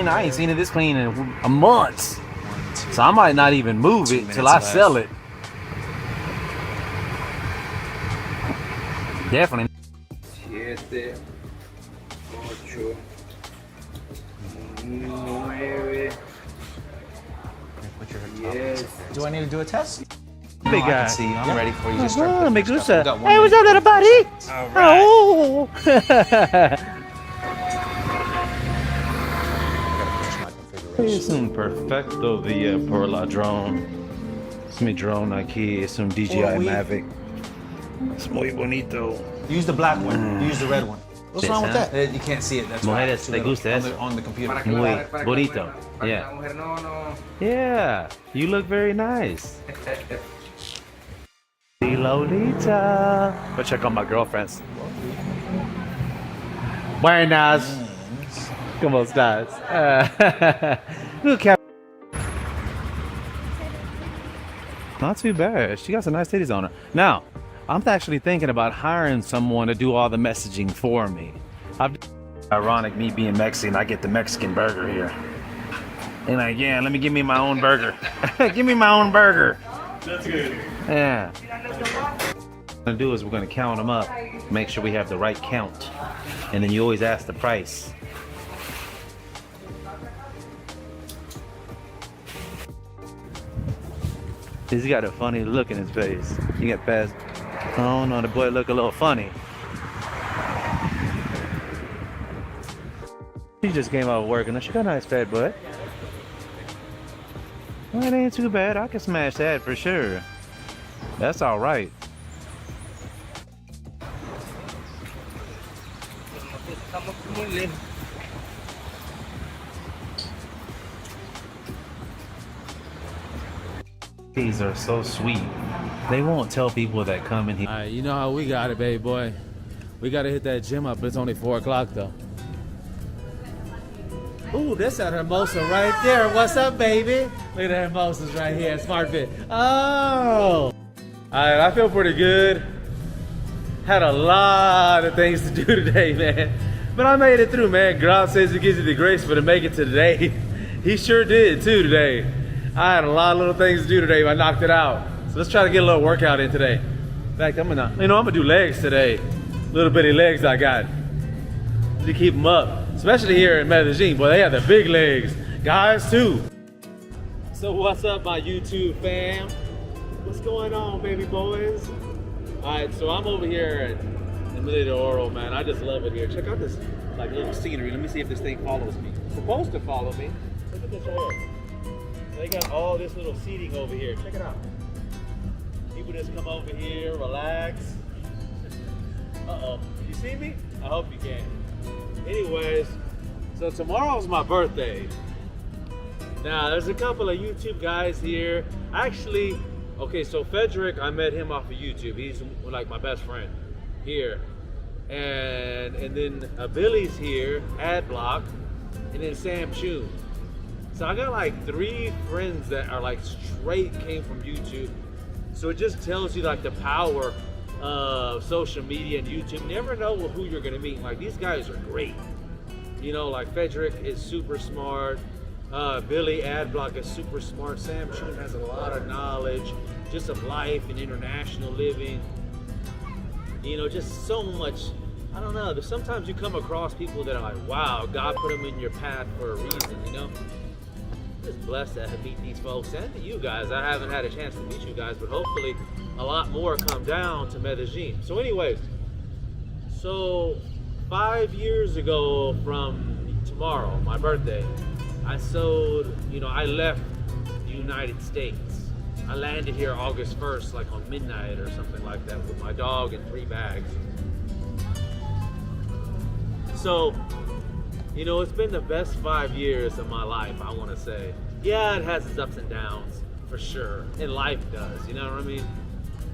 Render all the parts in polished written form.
I ain't seen it this clean in a month, so I might not even move it till I sell it. Definitely. 7, 8, 9, 10. Do I need to do a test? Big guy. I can see you. I'm ready for you. Just start putting me your gusta. stuff. Hey, what's up, little buddy? All right. Oh. Es un perfecto día por ladrón. Es mi drone aquí. Es un DJI Mavic. Es muy bonito. Use the black one. Use the red one. What's wrong with that? Huh? You can't see it. That's Mujeres, why. ¿te gusta eso? On the computer. Muy bonito. Yeah. Yeah. You look very nice. Lolita. Go check on my girlfriends. Buenas. ¿Cómo estás? Look, not too bad. She got some nice titties on her. Now, I'm actually thinking about hiring someone to do all the messaging for me. Ironic, me being Mexican, I get the Mexican burger here. And like, yeah, give me my own burger. Give me my own burger. That's good. Yeah. What we're gonna do is we're gonna count them up, make sure we have the right count, and then you always ask the price. He's got a funny look in his face. You get past. Oh no, the boy look a little funny. She just came out of work and she got a nice fat butt. Well, it ain't too bad. I can smash that for sure. That's all right. These are so sweet. They won't tell people that come in here. All right, you know how we got it, baby boy. We gotta hit that gym up. It's only 4 o'clock though. Ooh, that's at Hermosa right there. What's up, baby? Look at the Hermosas right here. Smart Fit. Oh! Alright, I feel pretty good. Had a lot of things to do today, man. But I made it through, man. God says he gives you the grace for to make it to today. He sure did too today. I had a lot of little things to do today, but I knocked it out. So let's try to get a little workout in today. In fact, I'm gonna do legs today. Little bitty legs I got. To keep them up. Especially here in Medellin, boy, they have the big legs. Guys too. So what's up, my YouTube fam? What's going on, baby boys? Alright, so I'm over here at Mile De Oro, man. I just love it here. Check out this like little scenery. Let me see if this thing follows me. It's supposed to follow me. Look at this right here. They got all this little seating over here. Check it out. People just come over here, relax. Uh-oh. You see me? I hope you can. Anyways, so tomorrow's my birthday. Now, there's a couple of YouTube guys here. Actually, okay, so Federick, I met him off of YouTube. He's like my best friend here. And then Billy's here, Adblock, and then Sam Chun. So I got like 3 friends that are like straight came from YouTube. So it just tells you like the power of social media and YouTube. You never know who you're gonna meet. Like these guys are great. You know, like Federick is super smart. Billy Adblock is super smart. Sam Chun has a lot of knowledge just of life and international living. You know, just so much. I don't know. Sometimes you come across people that are like, wow, God put them in your path for a reason, you know? Just blessed to meet these folks and you guys. I haven't had a chance to meet you guys, but hopefully a lot more come down to Medellin. So anyways, so 5 years ago from tomorrow, my birthday, I left the United States. I landed here August 1st, like on midnight or something like that with my dog and 3 bags. So, you know, it's been the best 5 years of my life, I want to say. Yeah, it has its ups and downs, for sure. And life does, you know what I mean?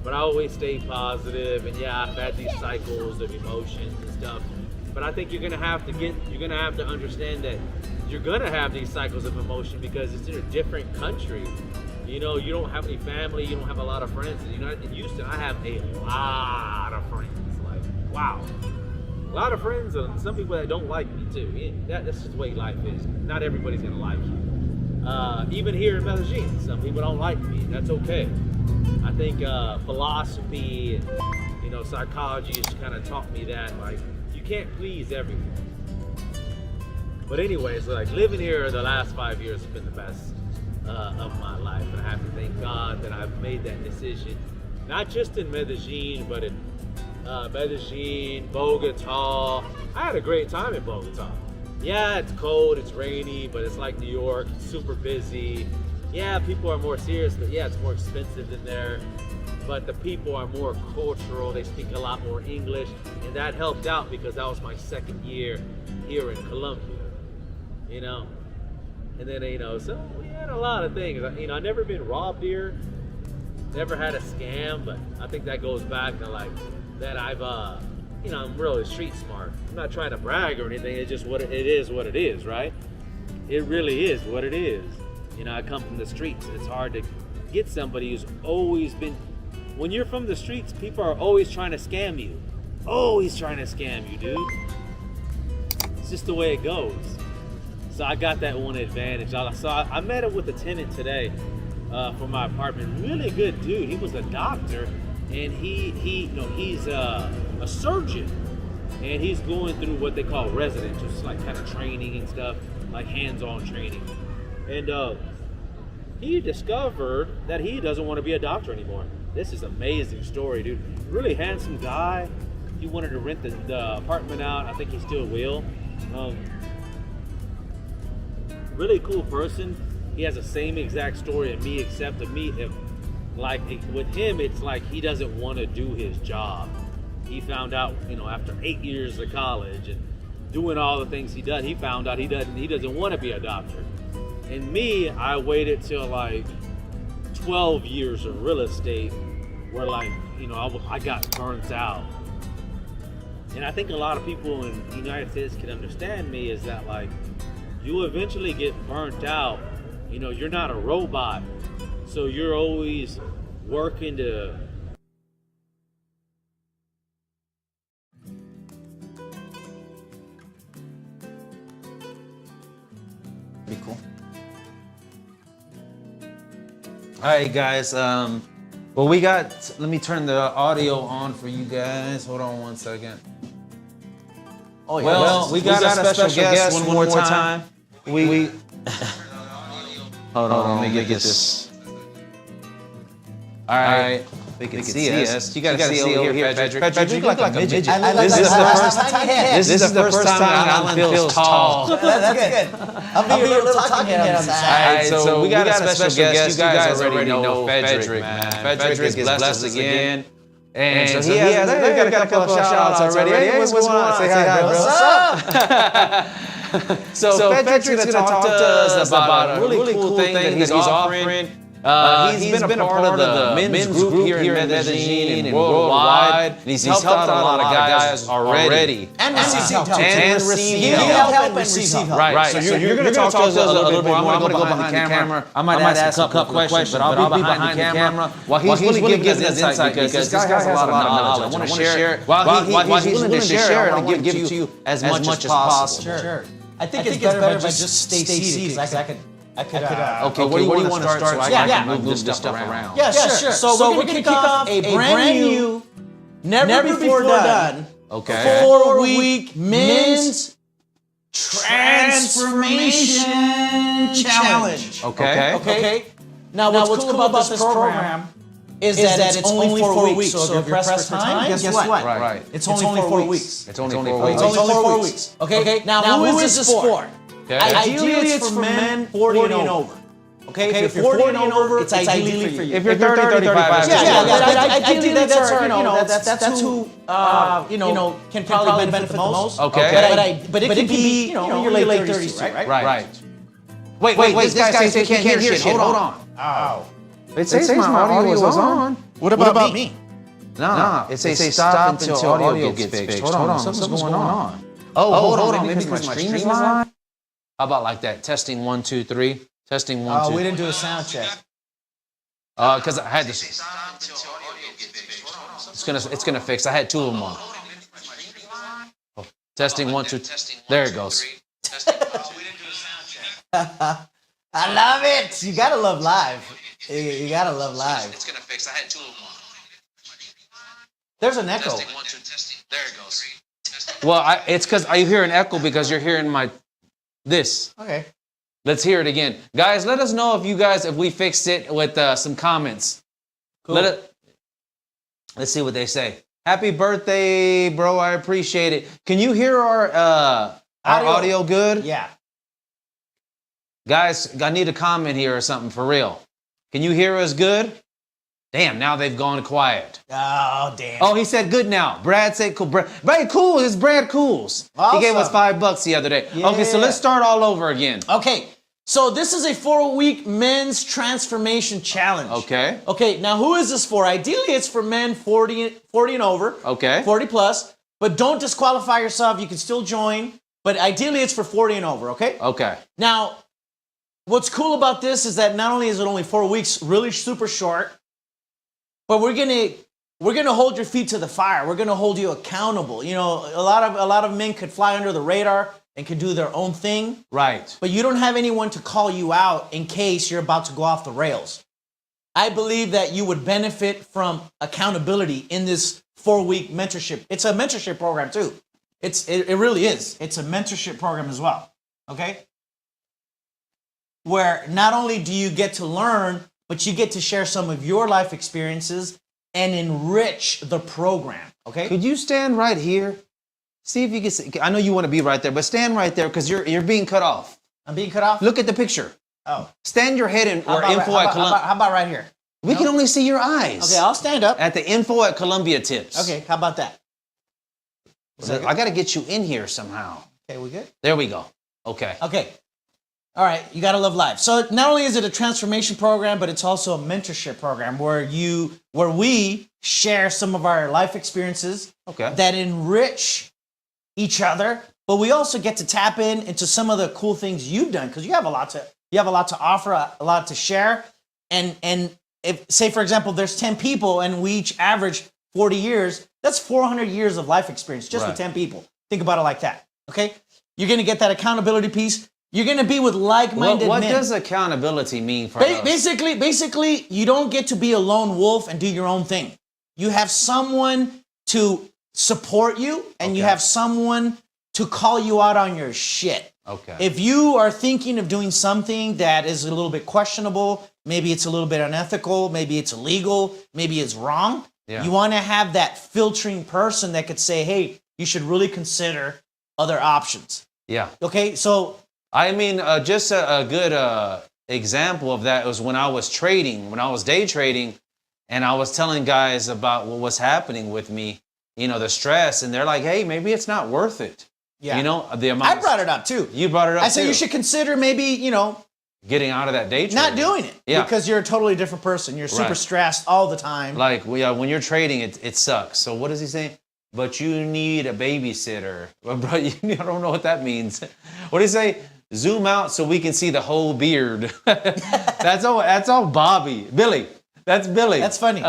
But I always stay positive, and yeah, I've had these cycles of emotions and stuff. But I think you're gonna have to understand that you're gonna have these cycles of emotion because it's in a different country. You know, you don't have any family, you don't have a lot of friends. You know, in Houston, I have a lot of friends. Like, wow. a lot of friends and some people that don't like me too. That's just the way life is. Not everybody's gonna like you. Even here in Medellin, some people don't like me. That's okay. I think philosophy and psychology has kind of taught me that like you can't please everyone. But anyways, like living here the last 5 years has been the best of my life, and I have to thank God that I've made that decision, not just in Medellin, but in Medellin, Bogota. I had a great time in Bogota. Yeah, it's cold, it's rainy, but it's like New York, it's super busy. Yeah, people are more serious, but yeah, it's more expensive than there. But the people are more cultural, they speak a lot more English, and that helped out because that was my second year here in Colombia, And then, so we had a lot of things. I've never been robbed here, never had a scam, but I think that goes back to like that I'm really street smart. I'm not trying to brag or anything, it's just what it is, right? It really is what it is. I come from the streets. It's hard to get somebody who's always been, when you're from the streets, people are always trying to scam you. Always trying to scam you, dude. It's just the way it goes. So I got that one advantage. So I met up with a tenant today for my apartment. Really good dude. He was a doctor, and he's a surgeon, and he's going through what they call residence, which is like kind of training and stuff, like hands-on training. And he discovered that he doesn't want to be a doctor anymore. This is an amazing story, dude. Really handsome guy. He wanted to rent the apartment out. I think he still will. Really cool person. He has the same exact story as me, except with him, it's like he doesn't want to do his job. He found out, after 8 years of college and doing all the things he does, he found out he doesn't want to be a doctor. And me, I waited till like 12 years of real estate where I got burnt out. And I think a lot of people in the United States can understand me is that like, you eventually get burnt out. You're not a robot. So you're always working to be cool. All right, guys. Well, let me turn the audio on for you guys. Hold on one second. Oh, yeah. Well, we got a special guest one more time. We hold on, let me get this. All right. They can see us. You gotta see over here, Federick. Federick, you look like a midget. This is the first time Alan feels tall. That's good. I'll be your little talking head on the side. All right, so we got a special guest. You guys already know Federick, man. Federick has blessed us again. And so he has got a couple of shout-outs already. Hey, what's going on? Say hi, bro. What's up? So Federick's going to talk to us about a really cool thing that he's offering. He's been a part of the men's group here in Medellin and worldwide. And he's helped out a lot of guys already. And receive help. And receive help. Right. So you're going to talk to us a little bit more. I'm going to go behind the camera. I might ask a couple of questions, but I'll be behind the camera while he's really giving us insight because this guy has a lot of knowledge. I want to share it. While he's willing to share it, I want to give it to you as much as possible. Sure. I think it's better if I just stay seated because I could. Okay, where do you want to start so I can move this stuff around? Yeah, sure. So we're going to kick off a brand new, never before done, 4-week men's transformation challenge. Okay. Now what's cool about this program is that it's only 4 weeks. So if you're pressed for time, guess what? Right. It's only 4 weeks. It's only 4 weeks. It's only 4 weeks. Okay. Now who is this for? Okay. Ideally, it's for men 40 and over. Okay, if you're 40 and over, it's ideally for you. If you're 30, 35, ideally that's who can probably benefit the most. Okay. But it can be your late 30s, right? Wait, this guy says he can't hear shit. Hold on. Oh. It says my audio is on. What about me? Nah, it says stop until audio gets fixed. Hold on, something's going on. Oh, hold on, maybe because my stream is live? How about like that? Testing 1, 2, 3. Testing 1, 2. We didn't do a sound check. Because I had this. It's gonna fix. I had 2 of them on. Testing 1, 2. There it goes. I love it. You gotta love live. You gotta love live. It's gonna fix. I had 2 of them. There's an echo. Testing 1, 2. Testing. There it goes. Well, it's because I hear an echo because you're hearing this. Okay. Let's hear it again, guys. Let us know if we fixed it with some comments. Cool. Let's see what they say. Happy birthday, bro. I appreciate it. Can you hear our audio good? Yeah. Guys, I need a comment here or something for real. Can you hear us good? Damn, now they've gone quiet. Oh, damn. Oh, he said good now. Brad said cool. Brad cool. It's Brad Cools. Awesome. He gave us $5 the other day. Yeah. Okay, so let's start all over again. Okay. So this is a 4-week men's transformation challenge. Okay. Okay, now who is this for? Ideally, it's for men 40 and over. Okay. 40 plus. But don't disqualify yourself. You can still join. But ideally, it's for 40 and over, okay? Okay. Now, what's cool about this is that not only is it only 4 weeks, really super short, but we're gonna hold your feet to the fire. We're gonna hold you accountable. You know, a lot of men could fly under the radar and can do their own thing. Right. But you don't have anyone to call you out in case you're about to go off the rails. I believe that you would benefit from accountability in this 4-week mentorship. It's a mentorship program too. It really is. It's a mentorship program as well. Okay? Where not only do you get to learn, but you get to share some of your life experiences and enrich the program. Okay? Could you stand right here? See if you can see. I know you want to be right there, but stand right there because you're being cut off. I'm being cut off? Look at the picture. Oh. Stand your head in or info at Columbia. How about right here? We can only see your eyes. Okay, I'll stand up. At the info at Columbia tips. Okay, how about that? I got to get you in here somehow. Okay, we good? There we go. Okay. Okay. All right, you got to love life. So not only is it a transformation program, but it's also a mentorship program where we share some of our life experiences that enrich each other, but we also get to tap into some of the cool things you've done because you have a lot to offer, a lot to share. And if, say for example, there's 10 people and we each average 40 years, that's 400 years of life experience just with 10 people. Think about it like that. Okay, you're gonna get that accountability piece. You're gonna be with like-minded men. What does accountability mean for us? Basically, you don't get to be a lone wolf and do your own thing. You have someone to support you, and you have someone to call you out on your shit. Okay. If you are thinking of doing something that is a little bit questionable, maybe it's a little bit unethical, maybe it's illegal, maybe it's wrong, you want to have that filtering person that could say, hey, you should really consider other options. Yeah. Okay, so... I mean, just a good example of that was when I was trading, when I was day trading, and I was telling guys about what was happening with me, you know, the stress, and they're like, hey, maybe it's not worth it. Yeah. You know, the amount. I brought it up too. You brought it up too. I said you should consider maybe, you know, getting out of that day trading. not doing it. Yeah. Because you're a totally different person. You're super stressed all the time. Like, when you're trading, it sucks. So what is he saying? But you need a babysitter. Well, bro, I don't know what that means. What did he say? Zoom out so we can see the whole beard. That's all Bobby. Billy. That's Billy. That's funny.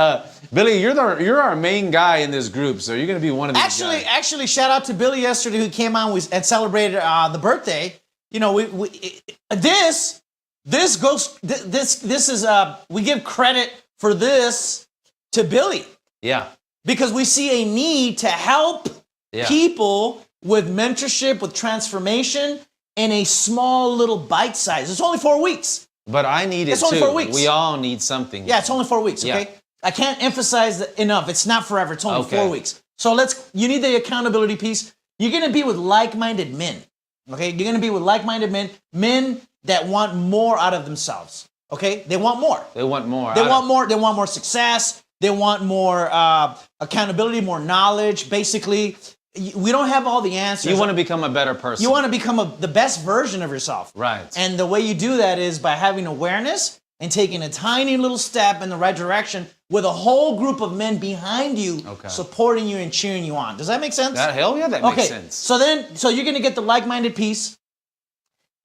Billy, you're our main guy in this group, so you're gonna be one of these guys. Actually, shout out to Billy yesterday who came on and celebrated the birthday. You know, this is we give credit for this to Billy. Yeah. Because we see a need to help people with mentorship, with transformation, in a small little bite size. It's only 4 weeks. But I need it too. It's only 4 weeks. We all need something. Yeah, it's only 4 weeks, okay? Yeah. I can't emphasize that enough. It's not forever. It's only 4 weeks. So you need the accountability piece. You're going to be with like-minded men, okay? You're going to be with like-minded men that want more out of themselves, okay? They want more. They want more. They want more success. They want more accountability, more knowledge. Basically, we don't have all the answers. You want to become a better person. You want to become the best version of yourself. Right. And the way you do that is by having awareness and taking a tiny little step in the right direction with a whole group of men behind you supporting you and cheering you on. Does that make sense? Hell yeah, that makes sense. So you're going to get the like-minded piece.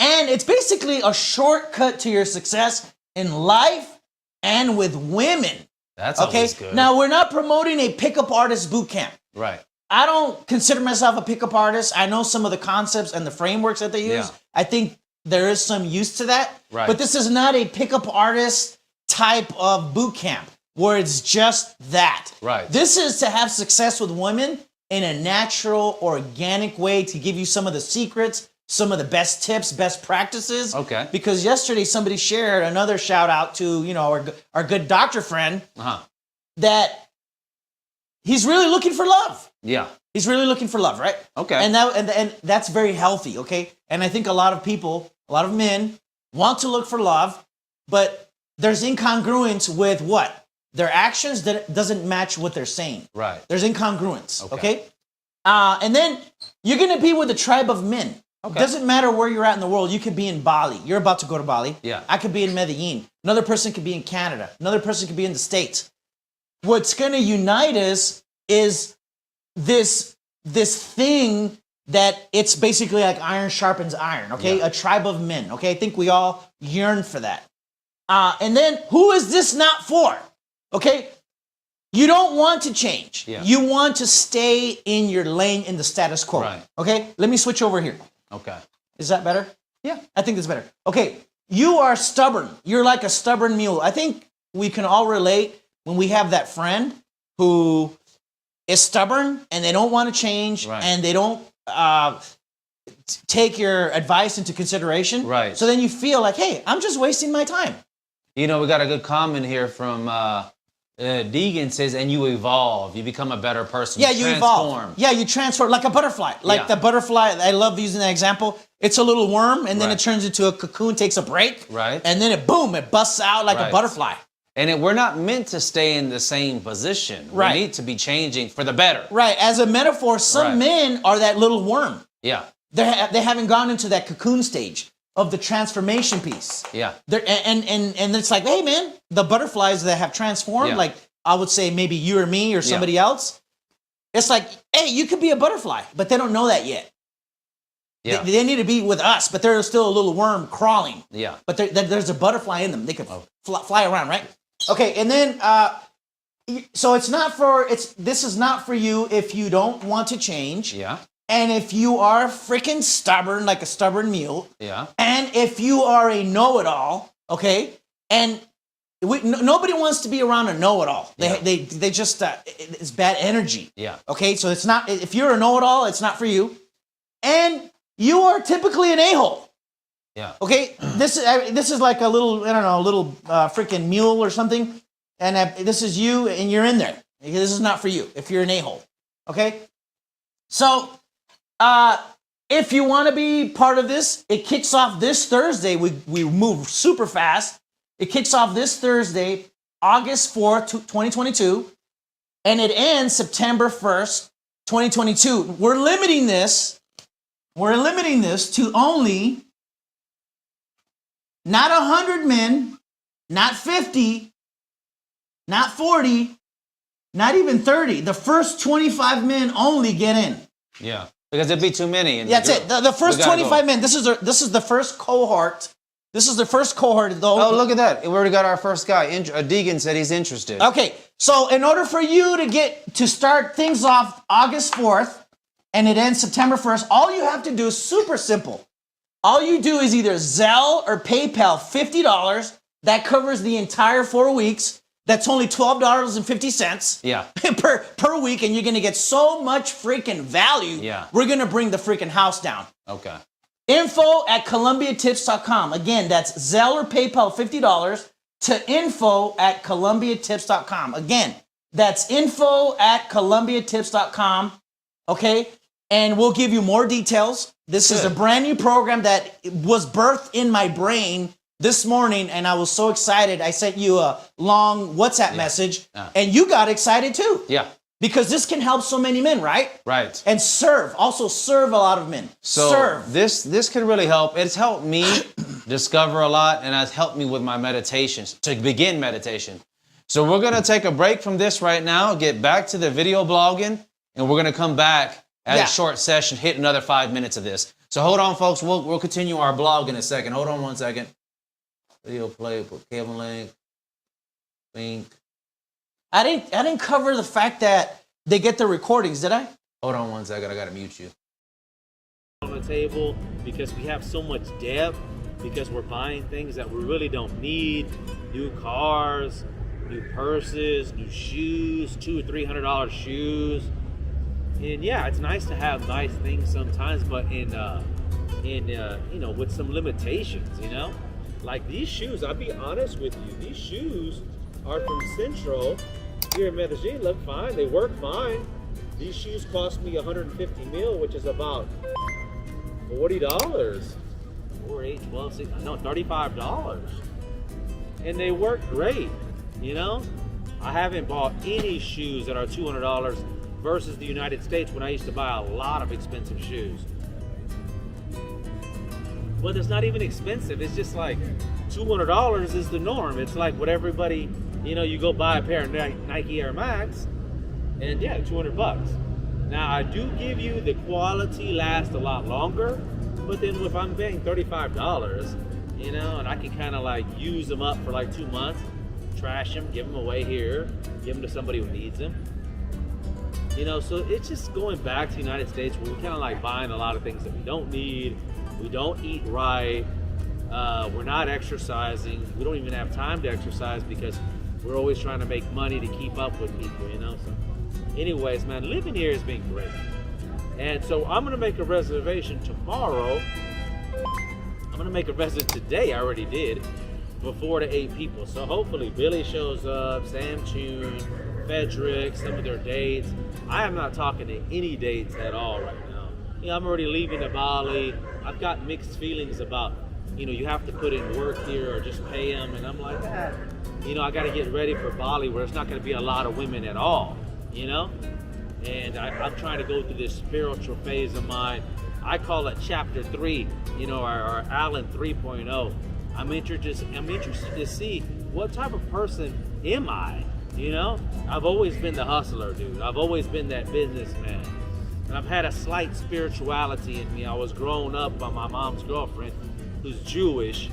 And it's basically a shortcut to your success in life and with women. That's always good. Now, we're not promoting a pickup artist boot camp. Right. I don't consider myself a pickup artist. I know some of the concepts and the frameworks that they use. Yeah. I think there is some use to that. Right. But this is not a pickup artist type of boot camp where it's just that. Right. This is to have success with women in a natural, organic way, to give you some of the secrets, some of the best tips, best practices. Okay. Because yesterday somebody shared another shout out to, you know, our good doctor friend that he's really looking for love. Yeah. He's really looking for love, right? Okay. And that's very healthy, okay? And I think a lot of people, a lot of men want to look for love, but there's incongruence with what? Their actions that doesn't match what they're saying. Right. There's incongruence, okay? And then you're going to be with a tribe of men. Okay. Doesn't matter where you're at in the world. You could be in Bali. You're about to go to Bali. Yeah. I could be in Medellin. Another person could be in Canada. Another person could be in the States. What's going to unite us is this thing that it's basically like iron sharpens iron, okay? Yeah. A tribe of men, okay? I think we all yearn for that. And then who is this not for? Okay? You don't want to change. Yeah. You want to stay in your lane in the status quo. Right. Okay? Let me switch over here. Okay. Is that better? Yeah. I think that's better. Okay. You are stubborn. You're like a stubborn mule. I think we can all relate when we have that friend who is stubborn and they don't want to change and they don't take your advice into consideration. Right. So then you feel like, hey, I'm just wasting my time. You know, we got a good comment here from Deegan says, and you evolve. You become a better person. Yeah, you evolve. Yeah, you transform like a butterfly. Like the butterfly, I love using that example. It's a little worm, and then it turns into a cocoon, takes a break. Right. And then it busts out like a butterfly. And we're not meant to stay in the same position. Right. We need to be changing for the better. Right. As a metaphor, some men are that little worm. Yeah. They haven't gone into that cocoon stage of the transformation piece. Yeah. And it's like, hey, man, the butterflies that have transformed, like I would say maybe you or me or somebody else, it's like, hey, you could be a butterfly, but they don't know that yet. Yeah. They need to be with us, but they're still a little worm crawling. Yeah. But there's a butterfly in them. They can fly around, right? Okay, and then, so this is not for you if you don't want to change. Yeah. And if you are freaking stubborn, like a stubborn mule. Yeah. And if you are a know-it-all, okay? And nobody wants to be around a know-it-all. They just, it's bad energy. Yeah. Okay, so it's not, if you're a know-it-all, it's not for you. And you are typically an a-hole. Yeah. Okay, this is like a little, I don't know, a little freaking mule or something. And this is you, and you're in there. This is not for you if you're an a-hole. Okay? So, if you want to be part of this, it kicks off this Thursday. We move super fast. It kicks off this Thursday, August 4th, 2022, and it ends September 1st, 2022. We're limiting this to only not 100 men, not 50, not 40, not even 30. The first 25 men only get in. Yeah. Because it'd be too many. That's it. The first 25 men. This is the first cohort. This is the first cohort. Oh, look at that. We already got our first guy. Deegan said he's interested. Okay. So in order for you to start things off August 4th and it ends September 1st, all you have to do is super simple. All you do is either Zelle or PayPal $50. That covers the entire 4 weeks. That's only $12.50 per week, and you're going to get so much freaking value. Yeah. We're going to bring the freaking house down. Okay. info@columbiatips.com. Again, that's Zelle or PayPal $50 to info@columbiatips.com. Again, that's info@columbiatips.com. Okay? And we'll give you more details. This is a brand new program that was birthed in my brain this morning, and I was so excited. I sent you a long WhatsApp message, and you got excited too. Yeah. Because this can help so many men, right? Right. And also serve a lot of men. So serve. This can really help. It's helped me discover a lot, and it's helped me with my meditations, to begin meditation. So we're going to take a break from this right now, get back to the video blogging, and we're going to come back at a short session, hit another 5 minutes of this. So hold on, folks. We'll continue our blog in a second. Hold on 1 second. Video play, put cable link, link. I didn't cover the fact that they get the recordings, did I? Hold on one second, I gotta mute you. On the table because we have so much debt, because we're buying things that we really don't need. New cars, new purses, new shoes, $200 or $300 shoes. And yeah, it's nice to have nice things sometimes, but in you know, with some limitations, you know? Like these shoes, I'll be honest with you, these shoes are from Central here in Medellin, look fine, they work fine. These shoes cost me 150 mil, which is about $40. 4, 8, 12, 16, no, $35. And they work great, you know? I haven't bought any shoes that are $200 versus the United States when I used to buy a lot of expensive shoes. But it's not even expensive, it's just like $200 is the norm. It's like what everybody, you know, you go buy a pair of Nike Air Max and yeah, 200 bucks. Now I do give you the quality lasts a lot longer, but then if I'm paying $35, you know, and I can kind of like use them up for like 2 months, trash them, give them away here, give them to somebody who needs them. You know, so it's just going back to the United States where we kind of like buying a lot of things that we don't need, we don't eat right, we're not exercising, we don't even have time to exercise because we're always trying to make money to keep up with people, you know. So anyways, man, living here has been great. And so I'm gonna make a reservation tomorrow. I'm gonna make a reservation today, I already did, for 4 to 8 people. So hopefully Billy shows up, Sam Tune, Federick, some of their dates. I am not talking to any dates at all right now. You know, I'm already leaving to Bali. I've got mixed feelings about, you know, you have to put in work here or just pay them. And I'm like, you know, I gotta get ready for Bali where it's not gonna be a lot of women at all, you know? And I'm trying to go through this spiritual phase of mine. I call it chapter 3, you know, or Alan 3.0. I'm interested to see what type of person am I, you know? I've always been the hustler, dude. I've always been that businessman. And I've had a slight spirituality in me. I was grown up by my mom's girlfriend, who's Jewish.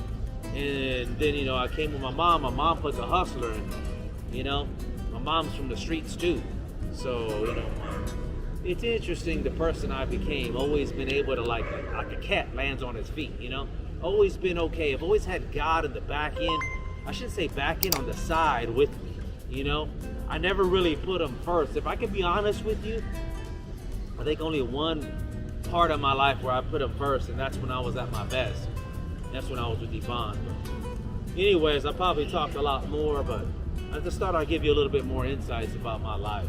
And then, you know, I came with my mom. My mom put the hustler in me, you know? My mom's from the streets, too. So, you know, it's interesting the person I became. Always been able to, like a cat lands on his feet, you know? Always been okay. I've always had God in the back end. I should say back end, on the side with me, you know? I never really put him first. If I can be honest with you, I think only one part of my life where I put him first, and that's when I was at my best. That's when I was with Yvonne. But anyways, I probably talked a lot more, but I just thought I'd give you a little bit more insights about my life.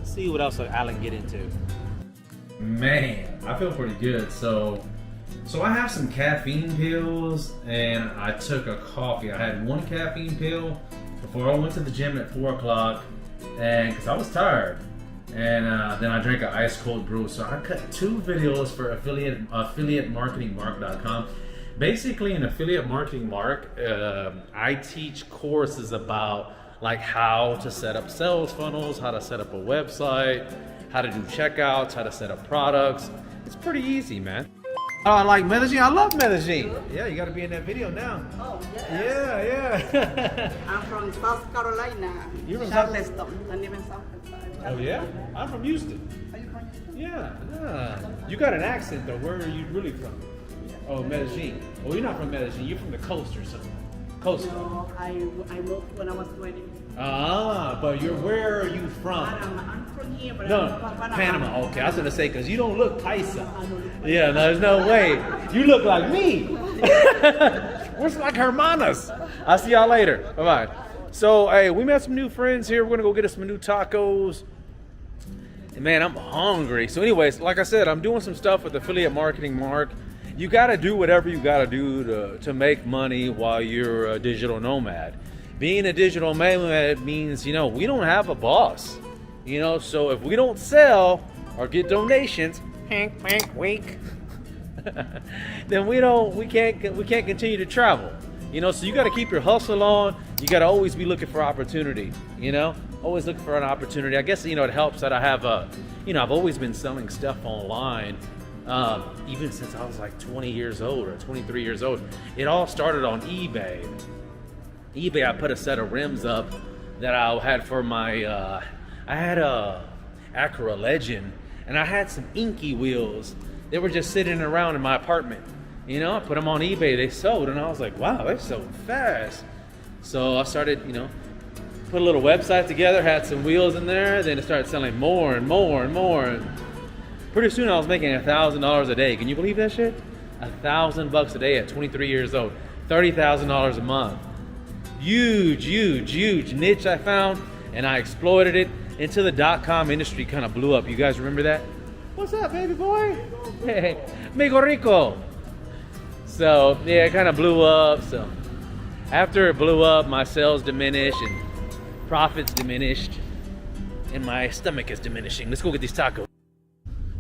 See what else Alan get into. Man, I feel pretty good. So I have some caffeine pills, and I took a coffee. I had 1 caffeine pill before I went to the gym at 4 o'clock, and because I was tired. And then I drank an ice cold brew. So I cut 2 videos for affiliatemarketingmark.com. Basically, in affiliate marketing mark, I teach courses about like how to set up sales funnels, how to set up a website, how to do checkouts, how to set up products. It's pretty easy, man. Oh, I like Medellin. I love Medellin. Yeah, you got to be in that video now. Oh, yes. Yeah. I'm from South Carolina. You're from Charleston. I live in South Carolina. Oh, yeah? I'm from Houston. Are you from Houston? Yeah. You got an accent, though. Where are you really from? Oh, Medellin. Oh, you're not from Medellin. You're from the coast or something. Coast. No, I moved when I was 20. Ah, but where are you from? I'm from here, but No, I'm from Panama. Okay, I was gonna say because you don't look Paisa. Yeah, no, there's no way. You look like me. We're like hermanas. I'll see y'all later. Bye bye. So, hey, we met some new friends here. We're gonna go get us some new tacos. And man, I'm hungry. So, anyways, like I said, I'm doing some stuff with Affiliate Marketing Mark. You gotta do whatever you gotta do to make money while you're a digital nomad. Being a digital nomad means, you know, we don't have a boss. You know, so if we don't sell or get donations, wink, then we can't continue to travel. You know, so you got to keep your hustle on. You got to always be looking for opportunity. You know, always looking for an opportunity. I guess, you know, it helps that I have I've always been selling stuff online. Even since I was like 20 years old or 23 years old. It all started on eBay. I put a set of rims up that I had for my I had a Acura Legend, and I had some inky wheels. They were just sitting around in my apartment. You know, I put them on eBay, they sold, and I was like, wow, they sold fast. So I started, you know, put a little website together, had some wheels in there, then it started selling more and more and more. And pretty soon I was making $1,000 a day. Can you believe that shit? $1,000 a day at 23 years old, $30,000 a month. Huge, huge, huge niche I found, and I exploited it until the .com industry kind of blew up. You guys remember that? What's up, baby boy? Hey, Migo Rico. So yeah, it kind of blew up. So after it blew up, my sales diminished and profits diminished, and my stomach is diminishing. Let's go get these tacos.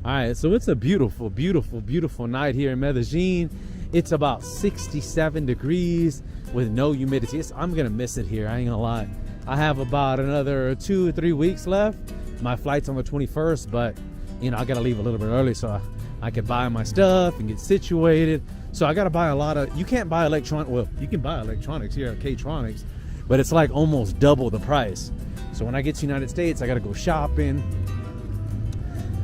All right, so it's a beautiful, beautiful, beautiful night here in Medellin. It's about 67 degrees with no humidity. I'm gonna miss it here, I ain't gonna lie. I have about another 2 or 3 weeks left. My flight's on the 21st, but you know, I gotta leave a little bit early so I can buy my stuff and get situated. So I gotta buy a lot of, you can't buy well, you can buy electronics here at K-Tronics, but it's like almost double the price. So when I get to the United States, I gotta go shopping,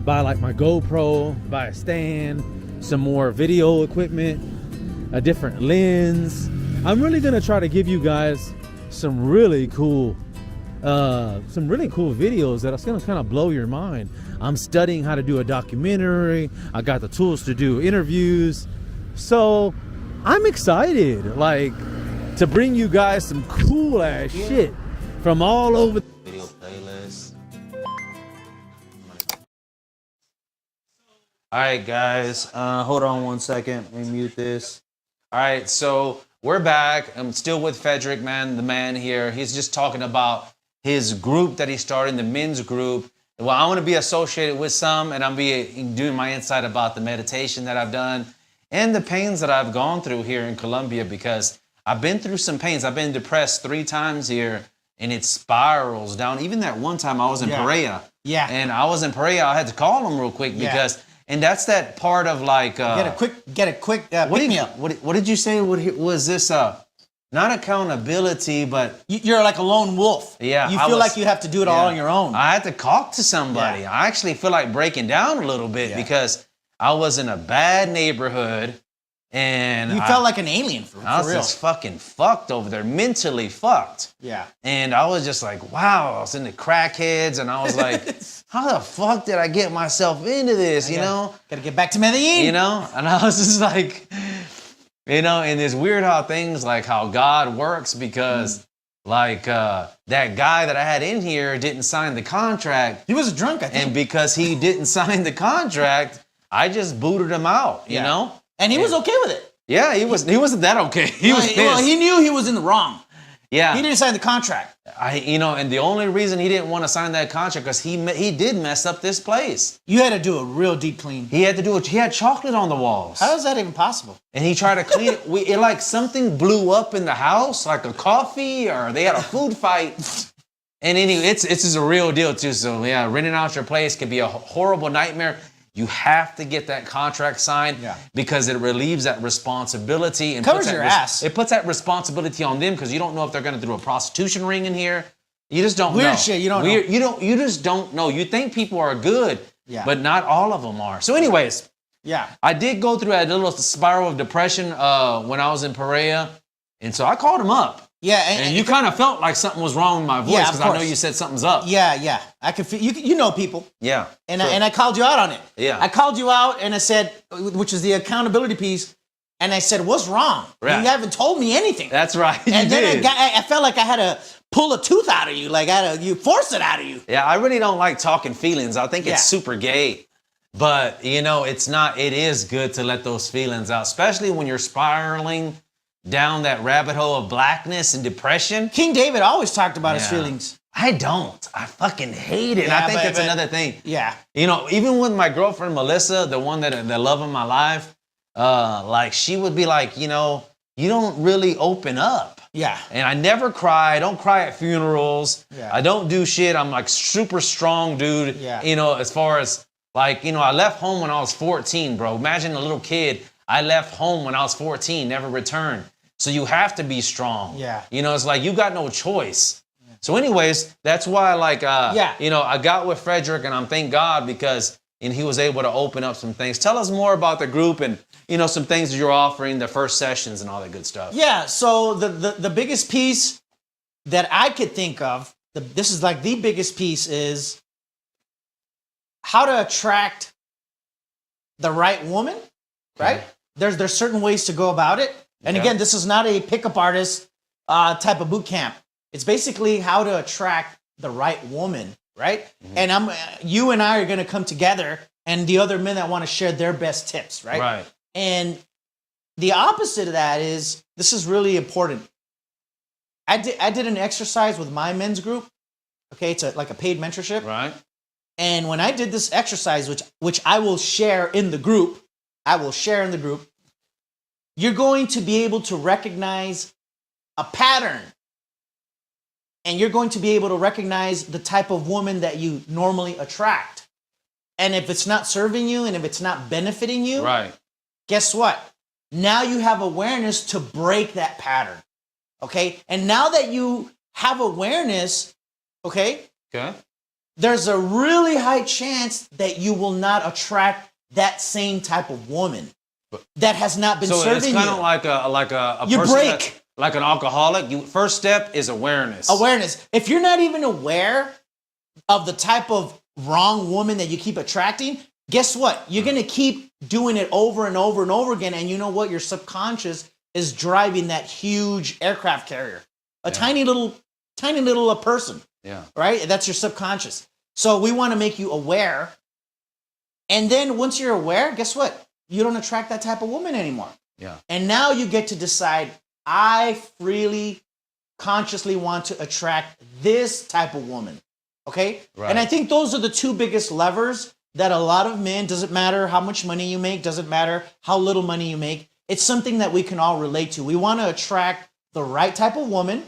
buy like my GoPro, buy a stand, some more video equipment, a different lens. I'm really gonna try to give you guys some really cool videos that's gonna kind of blow your mind. I'm studying how to do a documentary. I got the tools to do interviews. So I'm excited, like, to bring you guys some cool ass shit from all over. Video playlist. All right, guys, hold on 1 second. Let me mute this. All right, so we're back. I'm still with Federick, man, the man here. He's just talking about his group that he started, the men's group. Well, I want to be associated with some, and I'm doing my insight about the meditation that I've done and the pains that I've gone through here in Colombia, because I've been through some pains. I've been depressed 3 times here, and it spirals down. Even that one time I was in Pereira. Yeah. And I was in Pereira. I had to call him real quick because, and that's that part of like... get a quick what did you say? What was this? Not accountability, but... You're like a lone wolf. Yeah. You feel like you have to do it all on your own. I had to talk to somebody. Yeah. I actually feel like breaking down a little bit because I was in a bad neighborhood and... You felt like an alien for real. I was just fucking fucked over there, mentally fucked. Yeah. And I was just like, wow, I was into crackheads and I was like, how the fuck did I get myself into this, you know? Gotta get back to Medellin. You know? And I was just like... You know, and it's weird how things like how God works because like that guy that I had in here didn't sign the contract. He was a drunk, I think. And because he didn't sign the contract, I just booted him out, you know? And he was okay with it. Yeah, he wasn't that okay. He was pissed. Well, he knew he was in the wrong. Yeah. He didn't sign the contract. And the only reason he didn't want to sign that contract because he did mess up this place. You had to do a real deep clean. He had to do it. He had chocolate on the walls. How is that even possible? And he tried to clean it. It like something blew up in the house, like a coffee, or they had a food fight. And anyway, it's just a real deal too. So yeah, renting out your place could be a horrible nightmare. You have to get that contract signed because it relieves that responsibility and covers your ass. It puts that responsibility on them because you don't know if they're going to do a prostitution ring in here. You just don't know. Weird shit. You don't know. You just don't know. You think people are good, but not all of them are. So, anyways, I did go through a little spiral of depression when I was in Pereira, and so I called him up. Yeah, and you kind of felt like something was wrong with my voice because I know you said something's up. Yeah. I can feel you know people. Yeah. And I called you out on it. Yeah. I called you out and I said, which is the accountability piece, and I said, what's wrong? Right. You haven't told me anything. That's right. And then I felt like I had to pull a tooth out of you, like you force it out of you. Yeah, I really don't like talking feelings. I think it's super gay. But, you know, it's not. It is good to let those feelings out, especially when you're spiraling down that rabbit hole of blackness and depression. King David always talked about his feelings. I don't. I fucking hate it. Yeah, I think it's another thing. Yeah. You know, even with my girlfriend, Melissa, the one the love of my life, like she would be like, you know, you don't really open up. Yeah. And I never cry. I don't cry at funerals. Yeah. I don't do shit. I'm like super strong dude. Yeah. You know, as far as like, you know, I left home when I was 14, bro. Imagine a little kid. I left home when I was 14, never returned. So you have to be strong. Yeah. You know, it's like you got no choice. So anyways, that's why like, you know, I got with Frederick and I'm thank God because and he was able to open up some things. Tell us more about the group and, you know, some things that you're offering, the first sessions and all that good stuff. Yeah, so the biggest piece that I could think of, this is like the biggest piece, is how to attract the right woman, right? There's certain ways to go about it. And again, this is not a pickup artist type of boot camp. It's basically how to attract the right woman, right? And you and I are going to come together, and the other men that want to share their best tips, right? Right. And the opposite of that is, this is really important. I did an exercise with my men's group. Okay, it's like a paid mentorship. Right. And when I did this exercise, which I will share in the group, you're going to be able to recognize a pattern. And you're going to be able to recognize the type of woman that you normally attract. And if it's not serving you and if it's not benefiting you, right, guess what? Now you have awareness to break that pattern. Okay? And now that you have awareness, okay, there's a really high chance that you will not attract that same type of woman that has not been serving you. So it's kind of like a you person break. Like an alcoholic. First step is awareness. Awareness. If you're not even aware of the type of wrong woman that you keep attracting, guess what? You're going to keep doing it over and over and over again. And you know what? Your subconscious is driving that huge aircraft carrier. A tiny little person. Yeah. Right? That's your subconscious. So we want to make you aware. And then once you're aware, guess what? You don't attract that type of woman anymore. Yeah. And now you get to decide, I freely, consciously want to attract this type of woman. Okay? Right. And I think those are the two biggest levers that a lot of men, doesn't matter how much money you make, doesn't matter how little money you make, it's something that we can all relate to. We want to attract the right type of woman,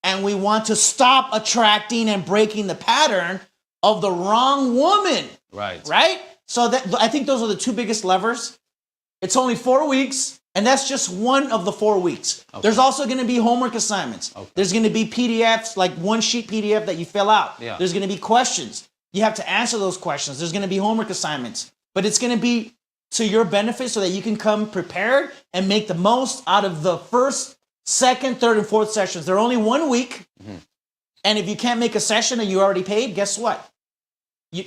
and we want to stop attracting and breaking the pattern of the wrong woman. Right. Right? So I think those are the two biggest levers. It's only 4 weeks, and that's just one of the 4 weeks. Okay. There's also going to be homework assignments. Okay. There's going to be PDFs, like one sheet PDF that you fill out. Yeah. There's going to be questions. You have to answer those questions. There's going to be homework assignments. But it's going to be to your benefit so that you can come prepared and make the most out of the first, second, third, and fourth sessions. They're only 1 week. Mm-hmm. And if you can't make a session and you already paid, guess what?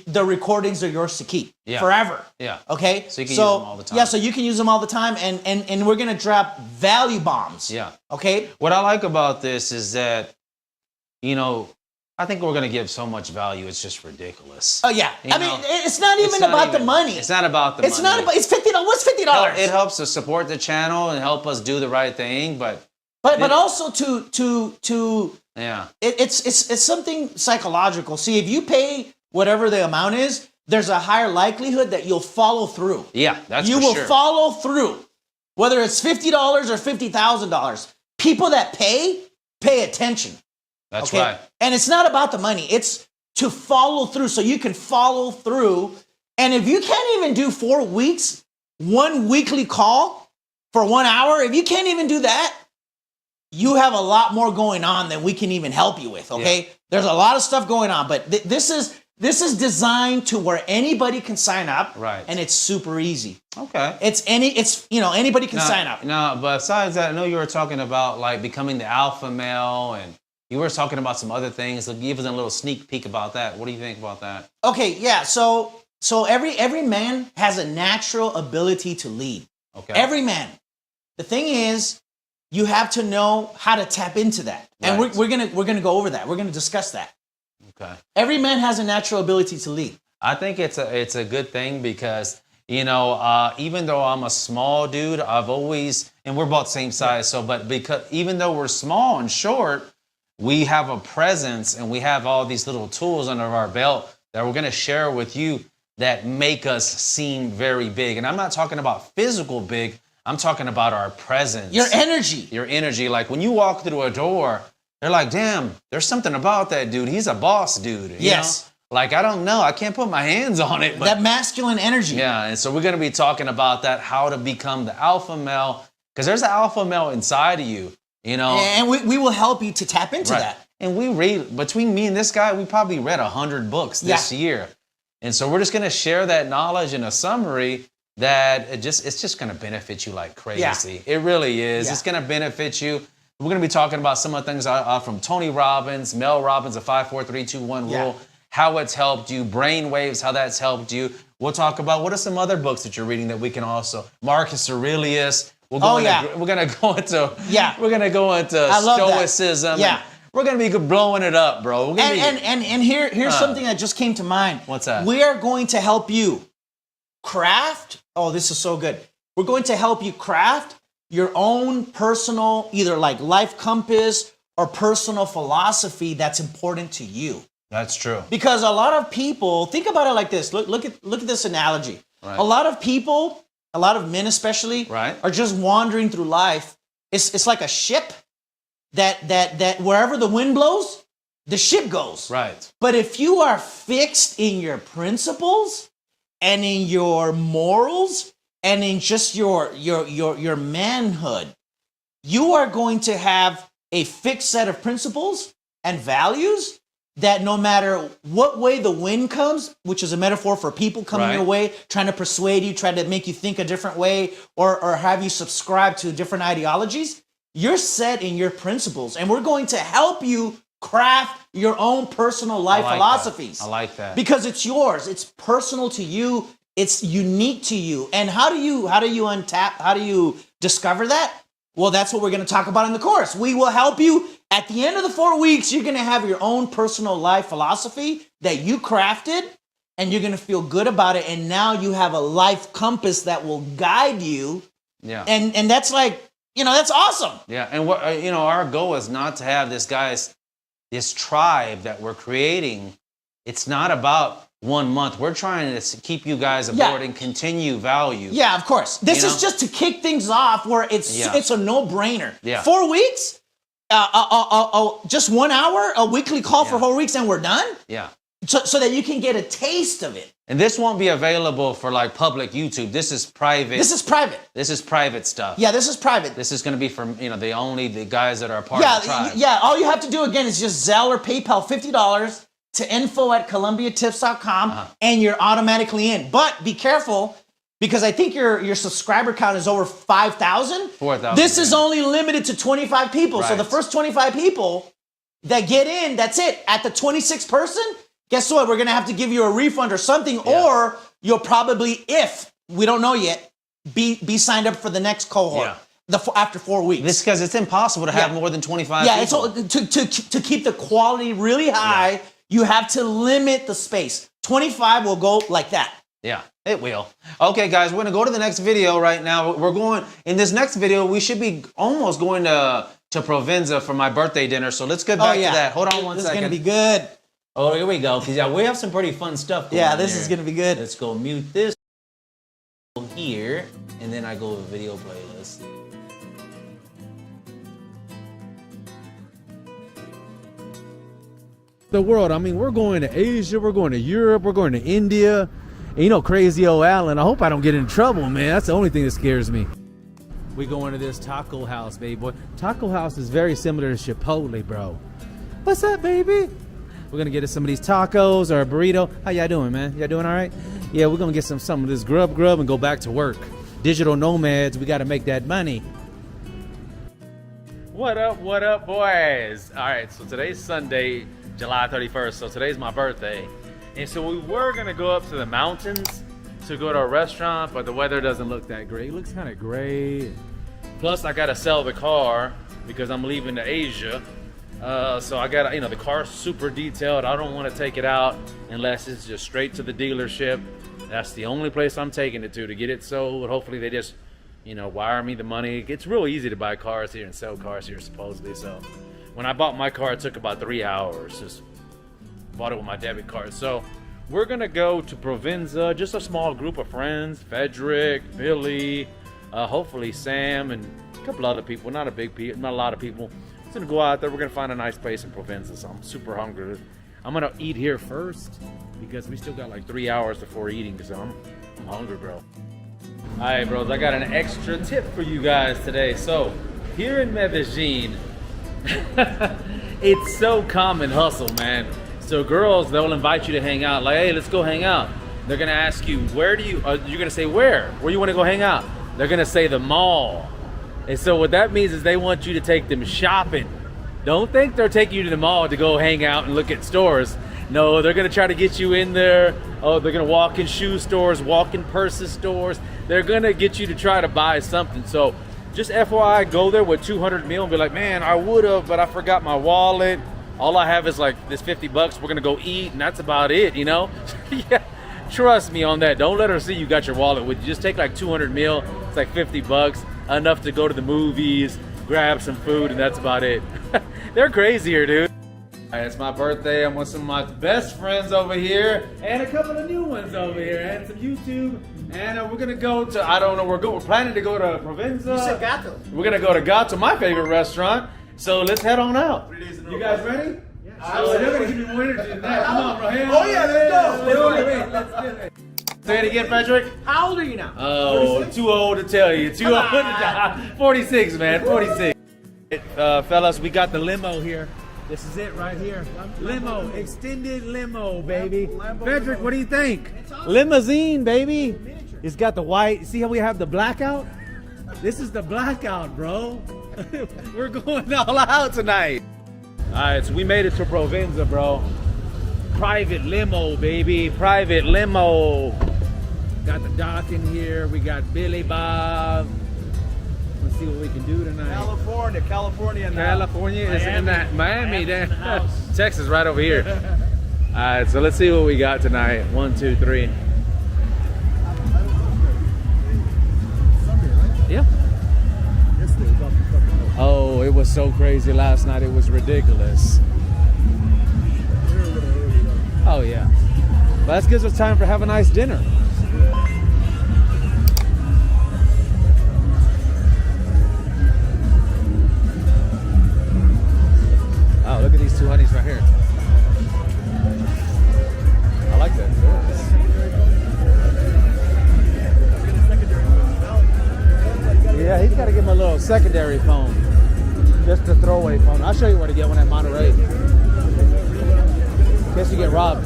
The recordings are yours to keep forever. Yeah. Okay? So you can use them all the time. Yeah, so you can use them all the time, and we're going to drop value bombs. Yeah. Okay? What I like about this is that, you know, I think we're going to give so much value, it's just ridiculous. Oh, yeah. I mean, it's not even about the money. It's not about the money. It's not about, it's $50. What's $50? It helps us support the channel and help us do the right thing, but also to yeah. It's something psychological. See, if you pay whatever the amount is, there's a higher likelihood that you'll follow through. Yeah, that's you for will sure. follow through. Whether it's $50 or $50,000. People that pay attention. That's right. And it's not about the money. It's to follow through, so you can follow through. And if you can't even do 4 weeks, one weekly call for 1 hour, if you can't even do that, you have a lot more going on than we can even help you with, okay? Yeah. There's a lot of stuff going on, but this is designed to where anybody can sign up, right? And it's super easy. Okay. Anybody can sign up. No, but besides that, I know you were talking about like becoming the alpha male, and you were talking about some other things. So give us a little sneak peek about that. What do you think about that? Okay, yeah. So every man has a natural ability to lead. Okay. Every man. The thing is, you have to know how to tap into that, and right. we're gonna go over that. We're gonna discuss that. Okay. Every man has a natural ability to lead. I think it's a good thing because, you know, even though I'm a small dude, I've always, and we're both same size, because even though we're small and short, we have a presence and we have all these little tools under our belt that we're going to share with you that make us seem very big. And I'm not talking about physical big. I'm talking about our presence. Your energy. Your energy. Like when you walk through a door, they're like, damn, there's something about that dude. He's a boss dude. Yes. Know? Like, I don't know. I can't put my hands on it. But that masculine energy. Yeah. And so we're going to be talking about that, how to become the alpha male, because there's an alpha male inside of you, you know. And we will help you to tap into that. And we read, between me and this guy, we probably read 100 books this year. And so we're just going to share that knowledge in a summary that it's just going to benefit you like crazy. It really is. It's going to benefit you. We're going to be talking about some of the things from Tony Robbins, Mel Robbins, the 5-4-3-2-1 rule, how it's helped you, brain waves, how that's helped you. We'll talk about what are some other books that you're reading that we can also, Marcus Aurelius. We're going to go into stoicism. Yeah. We're going to be blowing it up, bro. And here's something that just came to mind. What's that? We are going to help you craft. Oh, this is so good. We're going to help you craft your own personal, either like life compass or personal philosophy that's important to you. That's true. Because a lot of people, think about it like this. Look at this analogy. Right. A lot of people, a lot of men especially, are just wandering through life. It's like a ship that wherever the wind blows, the ship goes. Right. But if you are fixed in your principles and in your morals and in just your manhood, you are going to have a fixed set of principles and values that no matter what way the wind comes, which is a metaphor for people coming your way, trying to persuade you, trying to make you think a different way, or have you subscribe to different ideologies, you're set in your principles. And we're going to help you craft your own personal life philosophies. I like that. Because it's yours. It's personal to you. It's unique to you. And how do you discover that? Well, that's what we're going to talk about in the course. We will help you. At the end of the 4 weeks, you're going to have your own personal life philosophy that you crafted, and you're going to feel good about it. And now you have a life compass that will guide you. Yeah. And that's like, that's awesome. Yeah. And what, our goal is not to have this tribe that we're creating. It's not about 1 month. We're trying to keep you guys aboard and continue value. Yeah, of course. This is just to kick things off where it's a no-brainer. Yeah. 4 weeks, just 1 hour, a weekly call for 4 weeks, and we're done. Yeah. So that you can get a taste of it. And this won't be available for like public YouTube. This is private. This is private. This is private stuff. Yeah, this is private. This is going to be for the guys that are a part of the tribe. Yeah, all you have to do again is just Zelle or PayPal $50 to info@columbiatips.com and you're automatically in. But be careful because I think your subscriber count is over 5,000. 4,000. This is only limited to 25 people. So the first 25 people that get in, that's it. At the 26th person, guess what? We're going to have to give you a refund or something, or you'll probably, if we don't know yet, be signed up for the next cohort. After 4 weeks. This because it's impossible to have more than 25 people. It's to keep the quality really high, you have to limit the space. 25 will go like that. Yeah, it will. Okay, guys, we're going to go to the next video right now. In this next video, we should be almost going to Provenza for my birthday dinner. So let's get back to that. Hold on one second. This is going to be good. Oh, here we go. Because we have some pretty fun stuff going on this is going to be good. Let's go mute this here. And then I go to video playlist. The world. I mean, we're going to Asia, we're going to Europe, we're going to India. And crazy old Alan, I hope I don't get in trouble, man. That's the only thing that scares me. We going to this taco house, baby boy. Taco house is very similar to Chipotle, bro. What's up, baby? We're gonna get us some of these tacos or a burrito. How y'all doing, man? Y'all doing all right? Yeah, we're gonna get some of this grub and go back to work. Digital nomads, we gotta make that money. What up, boys? All right, so today's Sunday, July 31st, so today's my birthday. And so we were gonna go up to the mountains to go to a restaurant, but the weather doesn't look that great. It looks kind of gray. Plus, I gotta sell the car because I'm leaving to Asia. So I gotta, the car's super detailed. I don't want to take it out unless it's just straight to the dealership. That's the only place I'm taking it to get it sold. Hopefully they just, wire me the money. It's real easy to buy cars here and sell cars here, supposedly. So when I bought my car, it took about 3 hours. Just bought it with my debit card. So we're gonna go to Provenza, just a small group of friends, Federick, Billy, hopefully Sam, and a couple other people. Not a lot of people. Just gonna go out there. We're gonna find a nice place in Provenza. So I'm super hungry. I'm gonna eat here first because we still got like 3 hours before eating. So I'm hungry, bro. All right, bros. I got an extra tip for you guys today. So here in Medellin, it's so common hustle, man. So girls, they'll invite you to hang out. Like, hey, let's go hang out. They're gonna ask you, where do you? You're gonna say where? Where you want to go hang out? They're gonna say the mall. And so what that means is they want you to take them shopping. Don't think they're taking you to the mall to go hang out and look at stores. No, they're gonna try to get you in there. Oh, they're gonna walk in shoe stores, walk in purses stores. They're gonna get you to try to buy something. So just FYI, go there with 200 mil and be like, man, I would have, but I forgot my wallet. All I have is like this 50 bucks. We're gonna go eat, and that's about it, you know? Yeah, trust me on that. Don't let her see you got your wallet with you. Just take like 200 mil. It's like 50 bucks, enough to go to the movies, grab some food, and that's about it. They're crazy here, dude. All right, it's my birthday. I'm with some of my best friends over here, and a couple of new ones over here, and some YouTube. And we're gonna go to, I don't know, we're planning to go to Provenza. You said Gato. We're gonna go to Gato, my favorite restaurant. So let's head on out. You guys ready? Oh, they're gonna give me more energy than that. Come on, bro. Oh yeah, let's go. Let's do it. Say it again, Frederick. How old are you now? Oh, 46? too old to tell you. Too old to die. 46, man. 46. Fellas, we got the limo here. This is it right here. Limo, extended limo, baby. Frederick, what do you think? Limousine, baby. It's got the white. See how we have the blackout? This is the blackout, bro. We're going all out tonight. All right, so we made it to Provenza, bro. Private limo, baby. Private limo. Got the dock in here. We got Billy Bob. Let's see what we can do tonight. California. California is in that Miami, then Texas right over here. All right, so let's see what we got tonight. 1, 2, 3. Yeah. Oh, it was so crazy last night. It was ridiculous. Oh yeah. But that gives us time for have a nice dinner. Oh, look at these two honeys right here. I like that. Yeah, he's got to give him a little secondary phone. Just a throwaway phone. I'll show you where to get one at Monterey. In case you get robbed.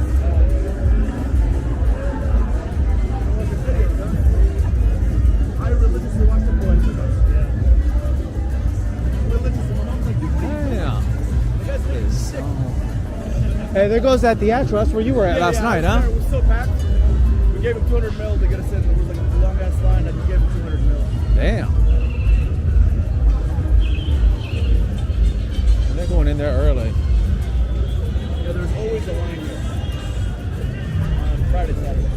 Hey, there goes that theater. That's where you were at last night, huh? It was so packed. We gave him 200 mil to get us in. There was like a long ass line, and we gave him 200 mil. Damn. And they're going in there early. Yeah, there's always a line here. On Friday, Saturday.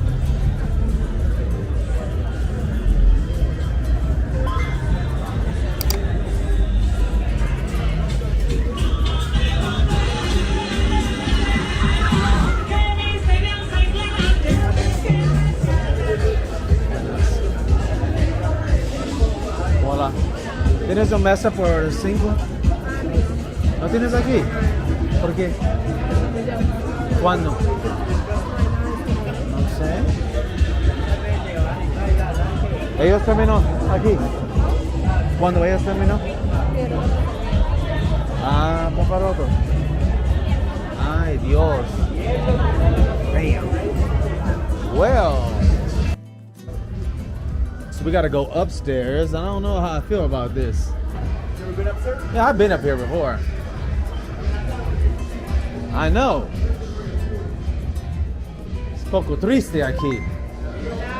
Hola. ¿Tienes un mesa por 5? ¿No tienes aquí? ¿Por qué? ¿Cuándo? No sé. ¿Ellos terminó aquí? ¿Cuándo ellos terminó? Ah, comprar otro. Ay, Dios. Damn. Well. So we gotta go upstairs. I don't know how I feel about this. You ever been upstairs? Yeah, I've been up here before. I know. Es poco triste aquí.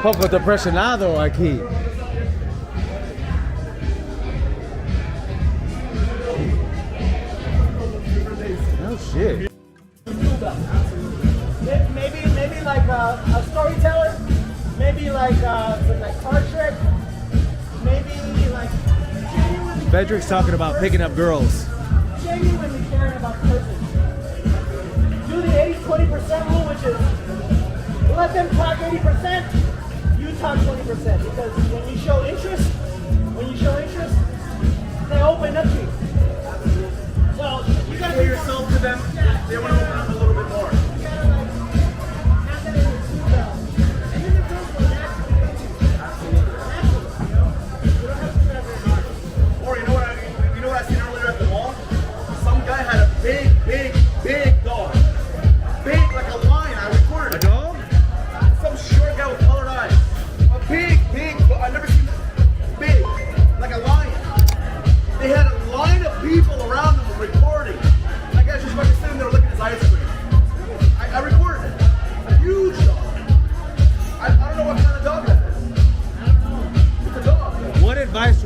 Poco depresionado aquí. No shit. Maybe like a storyteller. Maybe like card trick. Maybe like genuinely. Frederick's talking about picking up girls. Genuinely caring about the person. Do the 80-20% rule, which is let them talk 80%, you talk 20%. Because when you show interest, they open up to you. So you gotta Show yourself to them. They want to open up a little bit more. You gotta like have that in your seatbelt. And then the girls will naturally come to you. Naturally, you know? You don't have to try very hard. Or you know what I seen earlier at the mall? Some guy had a big dog.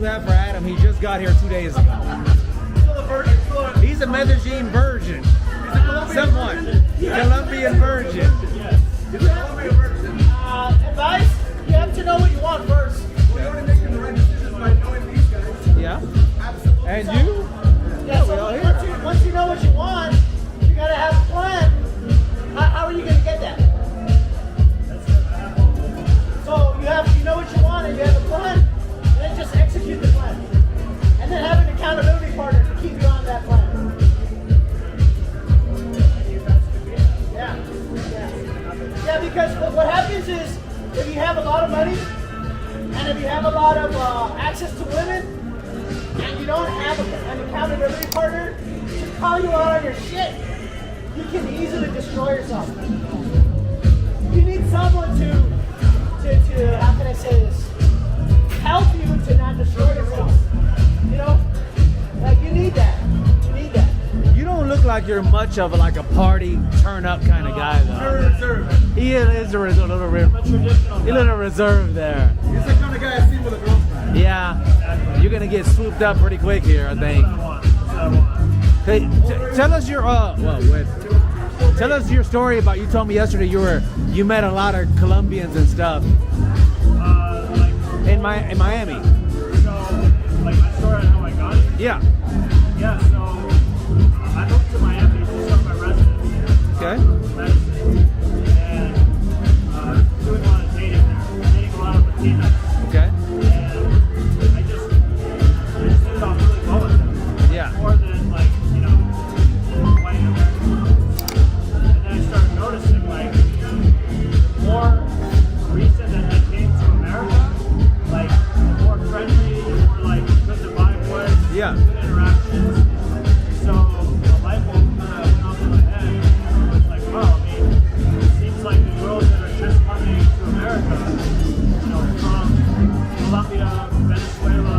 we have for Adam. He just got here 2 days ago. He's a Medellin virgin. Somewhat. Colombian virgin. Advice? You have to know what you want first. Yeah. And you? Yeah, so once you know what you want, you gotta have a plan. How are you gonna get that? So you know what you want and you have a plan, and then just execute the plan. And then have an accountability partner to keep you on that plan. Yeah. Yeah, because what happens is if you have a lot of money and if you have a lot of access to women and you don't have an accountability partner to call you out on your shit, you can easily destroy yourself. You need someone to how can I say this, help you to not destroy yourself. You know? Like you need that. You don't look like you're much of a party turn up kind of guy though. He is a little reserved there. He's the kind of guy I see with a girlfriend. Yeah, you're gonna get swooped up pretty quick here, I think. Hey, tell us your tell us your story about. You told me yesterday you met a lot of Colombians and stuff in Miami. So, like my story on how I got here? Yeah. Yeah, so I moved to Miami to start my residency. Okay. Medicine. And doing a lot of dating there. Dating a lot of Latinas. Okay. And I just ended up really well with them. Yeah. More than like, white Americans. And then I started noticing like more recent that they came to America, like more friendly, more like good the vibe was, Yeah. good interactions. So a light bulb kind of went off in my head. And I was like, wow, I mean, it seems like the girls that are just coming to America, from Colombia, Venezuela,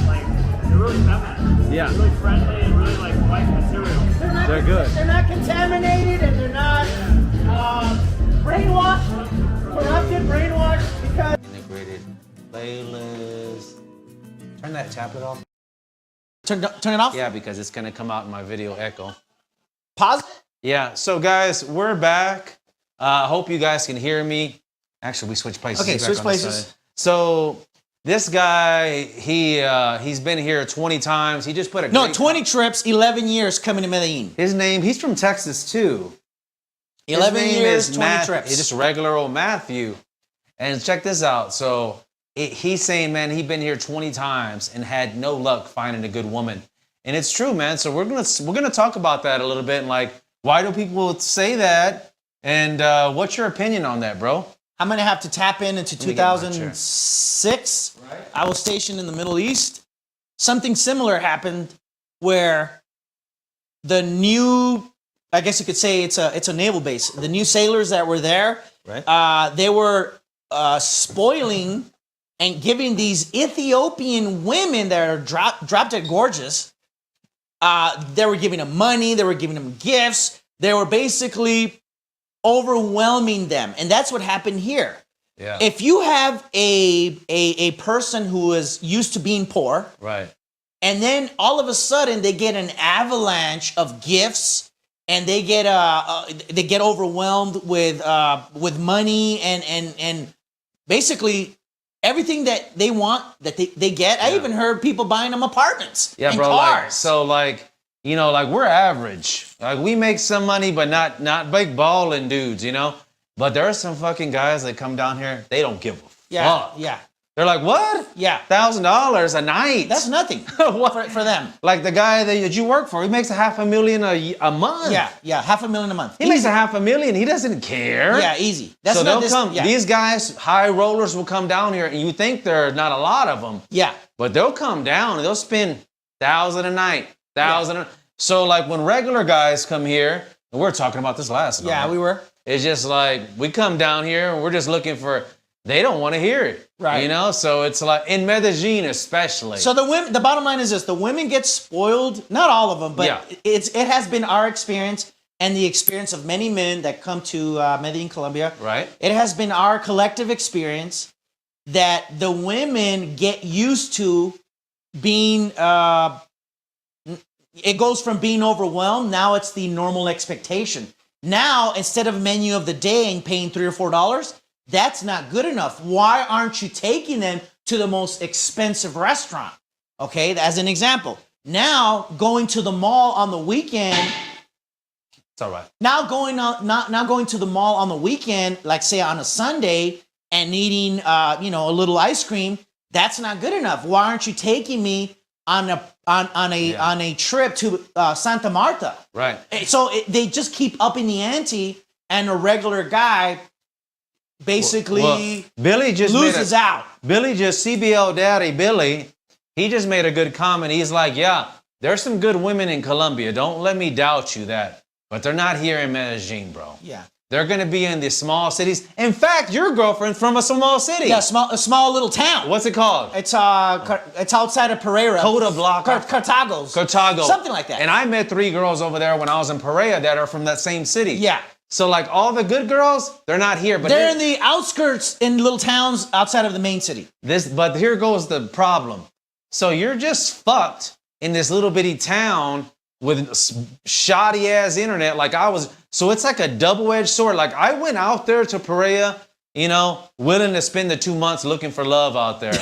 like they're really feminine. Yeah. They're really friendly and really like wife material. They're good. They're not contaminated and they're not brainwashed, corrupted, brainwashed because. Integrated playlist. Turn that tablet off. Turn it off? Yeah, because it's gonna come out in my video echo. Pause it? Yeah, so guys, we're back. Hope you guys can hear me. Actually, we switched places. Okay, He's back switch on this places. side. So this guy, he's been here 20 times. He just put a No, great- 20 trips, 11 years coming to Medellin. His name, he's from Texas too. 11 His name years, is 20 trips. It's just regular old Matthew. And check this out. So he's saying, man, he's been here 20 times and had no luck finding a good woman. And it's true, man. So we're gonna talk about that a little bit and like, why do people say that? And what's your opinion on that, bro? I'm going to have to tap into me get my chair. 2006. Right. I was stationed in the Middle East. Something similar happened where the new, I guess you could say it's a naval base. The new sailors that were there, Right. They were spoiling and giving these Ethiopian women that are drop dead gorgeous. They were giving them money. They were giving them gifts. They were basically overwhelming them, and that's what happened here. Yeah. If you have a person who is used to being poor, Right. and then all of a sudden they get an avalanche of gifts, and they get overwhelmed with money and basically everything that they want that they get. I even heard people buying them apartments and bro. cars. Like we're average. Like we make some money, but not big balling dudes, But there are some fucking guys that come down here. They don't give a fuck. Yeah. They're like, what? Yeah. $1,000 a night. That's nothing for them. Like the guy that you work for, he makes $500,000 a month. Yeah, $500,000 a month. He makes $500,000. He doesn't care. Yeah, easy. So not they'll this- come. yeah. These guys, high rollers, will come down here, and you think there are not a lot of them. Yeah. But they'll come down and they'll spend $1,000 a night, $1,000. So like when regular guys come here, and we were talking about this last night. Yeah, we were. It's just like we come down here and we're just looking for. They don't want to hear it, Right. So it's like in Medellin especially. So the bottom line is this: the women get spoiled. Not all of them, but Yeah. it has been our experience and the experience of many men that come to Medellin, Colombia. Right. It has been our collective experience that the women get used to being it goes from being overwhelmed, now it's the normal expectation. Now, instead of a menu of the day and paying $3 or $4, that's not good enough. Why aren't you taking them to the most expensive restaurant? Okay, as an example. Now, going to the mall on the weekend, It's all right. now going to the mall on the weekend, like say on a Sunday, and eating a little ice cream, that's not good enough. Why aren't you taking me on a trip to Santa Marta? Right. So they just keep upping the ante, and a regular guy basically Billy just loses out. Billy just CBL Daddy Billy. He just made a good comment. He's like, yeah, there's some good women in Colombia. Don't let me doubt you that. But they're not here in Medellin, bro. Yeah. They're going to be in the small cities. In fact, your girlfriend's from a small city. Yeah, a small little town. What's it called? It's outside of Pereira. Coda Block. Cartago. Something like that. And I met 3 girls over there when I was in Pereira that are from that same city. Yeah. So like all the good girls, they're not here. But they're in the outskirts in little towns outside of the main city. But here goes the problem. So you're just fucked in this little bitty town with shoddy ass internet like I was. So it's like a double-edged sword. Like I went out there to Pereira, willing to spend the 2 months looking for love out there.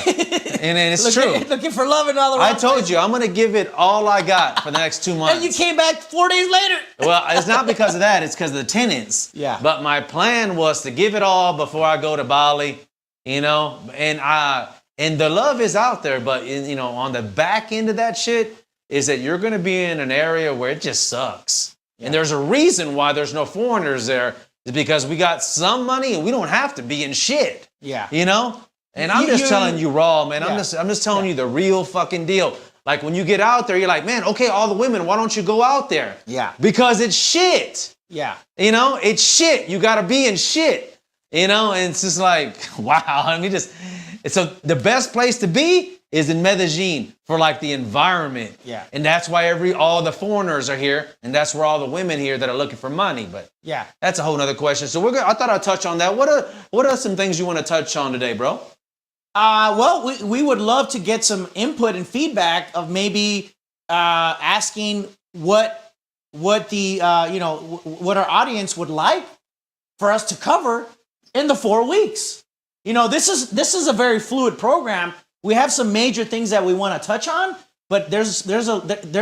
And it's true. Looking for love in all the I told you, I'm going to give it all I got for the next 2 months. And you came back 4 days later. Well, it's not because of that. It's because of the tenants. Yeah. But my plan was to give it all before I go to Bali, and the love is out there. But, on the back end of that shit is that you're going to be in an area where it just sucks. Yeah. And there's a reason why there's no foreigners there. Is because we got some money and we don't have to be in shit. Yeah. And I'm just telling you raw, man. Yeah. I'm just telling you the real fucking deal. Like when you get out there, you're like, man, okay, all the women, why don't you go out there? Yeah. Because it's shit. Yeah. It's shit. You gotta be in shit. And it's just like, wow. So the best place to be is in Medellin for like the environment. Yeah. And that's why all the foreigners are here, and that's where all the women here that are looking for money. But yeah, that's a whole nother question. So I thought I'd touch on that. What are some things you want to touch on today, bro? Well, we would love to get some input and feedback of maybe asking what our audience would like for us to cover in the 4 weeks. This is a very fluid program. We have some major things that we want to touch on, but there's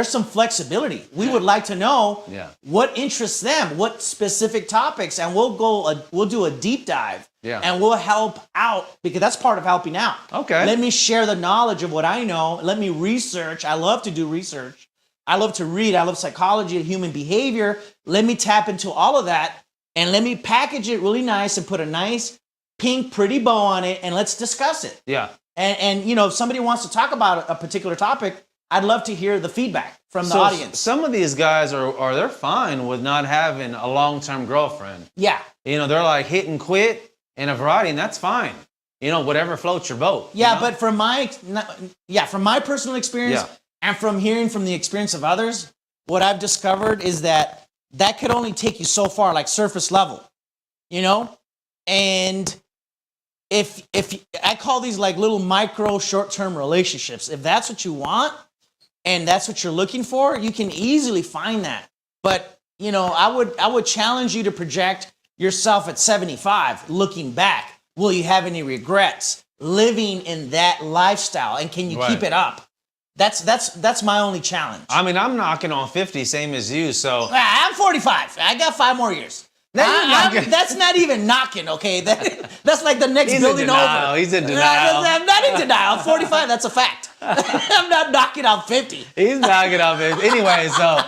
some flexibility. We would like to know what interests them, what specific topics, and we'll do a deep dive. Yeah. And we'll help out because that's part of helping out. Okay. Let me share the knowledge of what I know. Let me research. I love to do research. I love to read. I love psychology and human behavior. Let me tap into all of that and let me package it really nice and put a nice pink pretty bow on it and let's discuss it. Yeah. And if somebody wants to talk about a particular topic, I'd love to hear the feedback from the audience. Some of these guys they're fine with not having a long-term girlfriend. Yeah. They're like hit and quit in a variety, and that's fine. Whatever floats your boat. Yeah, but from my personal experience and from hearing from the experience of others, what I've discovered is that could only take you so far, like surface level, and if I call these like little micro short-term relationships, if that's what you want and that's what you're looking for, you can easily find that. But, I would challenge you to project yourself at 75, looking back. Will you have any regrets living in that lifestyle? And can you keep it up? That's my only challenge. I mean, I'm knocking on 50, same as you, so. I'm 45. I got 5 more years. That's not even knocking, okay? That's like the next building over. He's in denial. I'm not in denial. 45, that's a fact. I'm not knocking out 50. He's knocking out 50. Anyway, so,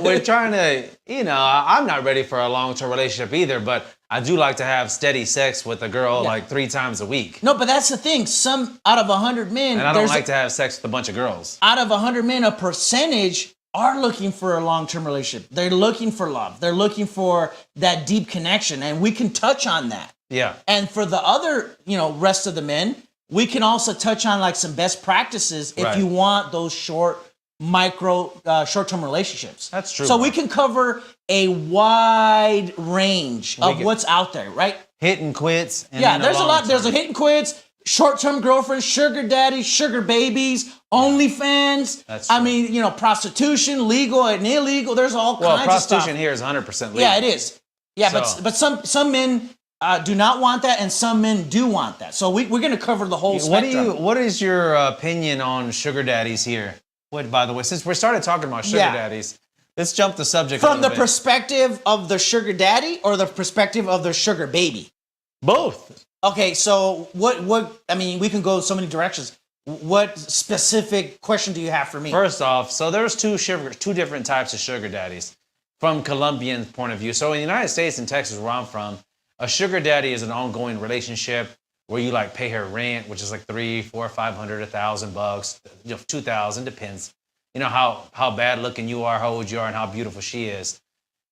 we're trying to, I'm not ready for a long-term relationship either, but I do like to have steady sex with a girl like 3 times a week. No, but that's the thing. Some out of 100 men. And I don't like to have sex with a bunch of girls. Out of 100 men, a percentage are looking for a long-term relationship. They're looking for love. They're looking for that deep connection, and we can touch on that. Yeah. And for the other, rest of the men, we can also touch on like some best practices if you want those short-term relationships. That's true. So we can cover a wide range of what's out there, right? Hit and quits. And there's a lot. There's a hit and quits. short-term girlfriends, sugar daddies, sugar babies, OnlyFans. That's I true. mean, you know, prostitution, legal and illegal. There's all kinds of stuff. Prostitution here is 100% legal. Yeah, it is. Yeah, So- but some men do not want that, and some men do want that. So we're going to cover the whole spectrum. What is your opinion on sugar daddies here? What, by the way, since we started talking about sugar daddies, let's jump the subject From a the little bit. perspective of the sugar daddy or the perspective of the sugar baby? Both. Okay, so what? I mean, we can go so many directions. What specific question do you have for me? First off, so there's two different types of sugar daddies from Colombian point of view. So in the United States and Texas, where I'm from, a sugar daddy is an ongoing relationship where you like pay her rent, which is like $300, $400, $500, $1,000, you know, $2,000, depends. You know how bad looking you are, how old you are, and how beautiful she is.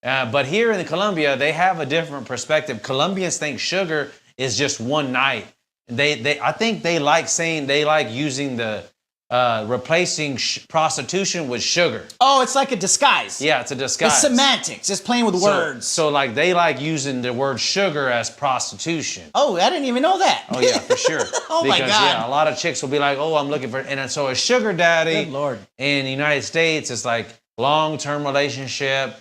But here in Colombia, they have a different perspective. Colombians think sugar is just one night. I think they like using the replacing prostitution with sugar. Oh, it's like a disguise. Yeah, it's a disguise. It's semantics. It's playing with words. So like they like using the word sugar as prostitution. Oh, I didn't even know that. Oh yeah, for sure. Oh my because, God. Yeah, a lot of chicks will be like, "Oh, I'm looking for," and so a sugar daddy. Good Lord. In the United States, it's like long-term relationship.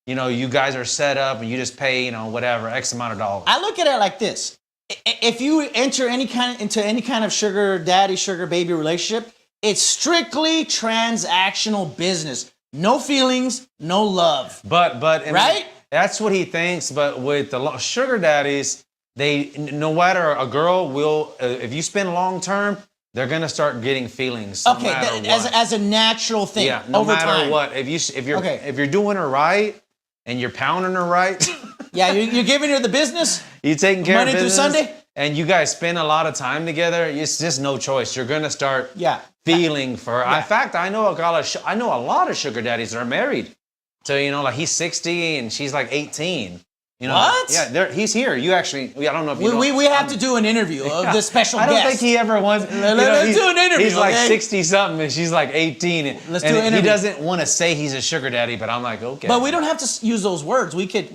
You know, you guys are set up, and you just pay, you know, whatever X amount of dollars. I look at it like this: if you enter into any kind of sugar daddy, sugar baby relationship, it's strictly transactional business. No feelings, no love. But Right? That's what he thinks. But with the sugar daddies, no matter a girl will, if you spend long term, they're gonna start getting feelings. Okay, no matter what. as a natural thing. Yeah, no over matter time. what. If you're doing her right and you're pounding her right, Yeah, you're giving her the business. you're taking care Monday of through business, Sunday? and you guys spend a lot of time together. It's just no choice. You're gonna start feeling for her. Yeah. In fact, I know a lot of sugar daddies that are married. So like he's 60 and she's like 18. You know, What? Yeah, he's here. You actually, I don't know if you know. We have to do an interview of the special I guest. don't think he ever wants. Let's do an interview. He's like okay? 60 something and she's like 18. Let's and do an interview. He doesn't want to say he's a sugar daddy, but I'm like, okay. But we don't have to use those words. We could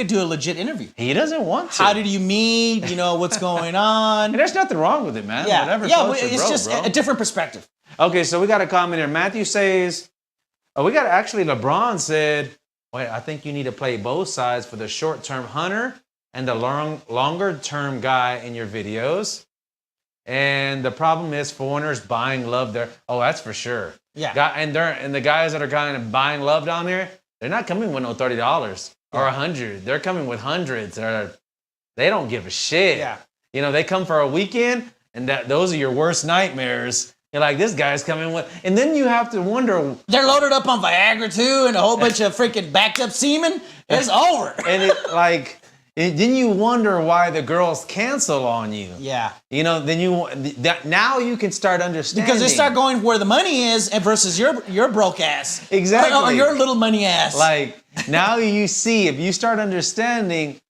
do a legit interview. He doesn't want to. How did you meet? You know, what's going on? And there's nothing wrong with it, man. Yeah, Whatever yeah. floats your It's boat, just bro. a different perspective. Okay, so we got a comment here. Matthew says, LeBron said, wait, I think you need to play both sides for the short-term hunter and the longer-term guy in your videos. And the problem is foreigners buying love there. Oh, that's for sure. Yeah. And the guys that are kind of buying love down there, they're not coming with no $30 or $100. They're coming with hundreds. They don't give a shit. Yeah. You know, they come for a weekend, and those are your worst nightmares. You're like, this guy's coming with, and then you have to wonder. They're loaded up on Viagra too, and a whole bunch of freaking backed up semen. It's over. And then you wonder why the girls cancel on you. Yeah. You know, now you can start understanding. Because they start going where the money is versus your broke ass. Exactly. Or your little money ass. Like, now you see, if you start understanding,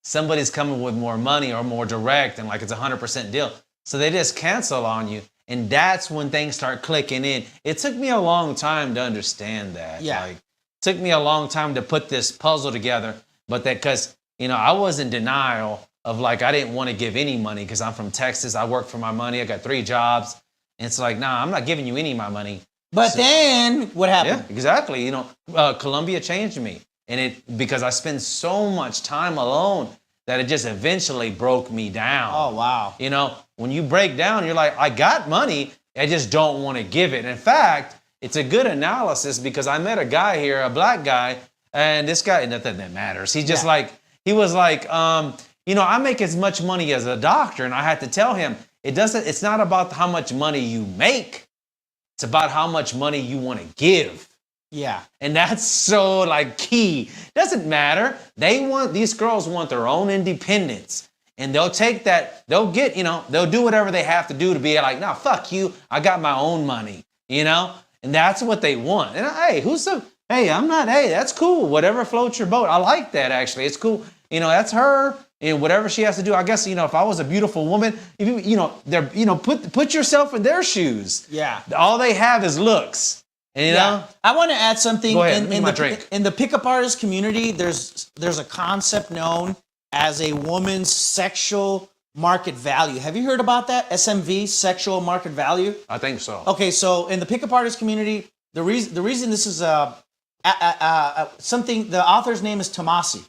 somebody's coming with more money or more direct, and like it's 100% deal. So they just cancel on you. And that's when things start clicking in. It took me a long time to understand that. Yeah. Like, it took me a long time to put this puzzle together. But because, I was in denial of like, I didn't want to give any money because I'm from Texas. I work for my money. I got 3 jobs. And it's like, nah, I'm not giving you any of my money. But then what happened? Yeah, exactly. Colombia changed me. And because I spend so much time alone that it just eventually broke me down. Oh, wow. When you break down, you're like, I got money, I just don't want to give it. In fact, it's a good analysis because I met a guy here, a black guy, and this guy, nothing that matters. He's just he was like, I make as much money as a doctor, and I had to tell him, it's not about how much money you make, it's about how much money you want to give. Yeah. And that's so key. Doesn't matter. These girls want their own independence. And they'll take that, they'll do whatever they have to do to be like, nah, fuck you. I got my own money, And that's what they want. And that's cool. Whatever floats your boat. I like that actually. It's cool. That's her. And whatever she has to do. I guess, if I was a beautiful woman, put yourself in their shoes. Yeah. All they have is looks. And, I want to add something. Go ahead, In the pickup artist community, there's a concept known as a woman's sexual market value. Have you heard about that? SMV, sexual market value? I think so. Okay, so in the pickup artist community, the reason this is something, the author's name is Tomasi.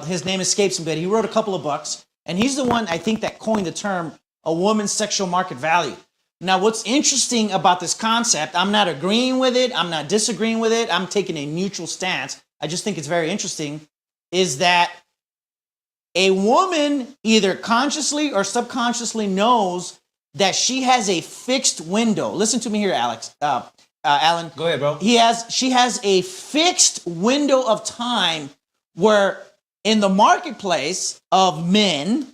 His name escapes me, but he wrote a couple of books, and he's the one, I think, that coined the term a woman's sexual market value. Now, what's interesting about this concept, I'm not agreeing with it, I'm not disagreeing with it, I'm taking a neutral stance. I just think it's very interesting, is that a woman either consciously or subconsciously knows that she has a fixed window. Listen to me here, Alan. Go ahead, bro. She has a fixed window of time where in the marketplace of men,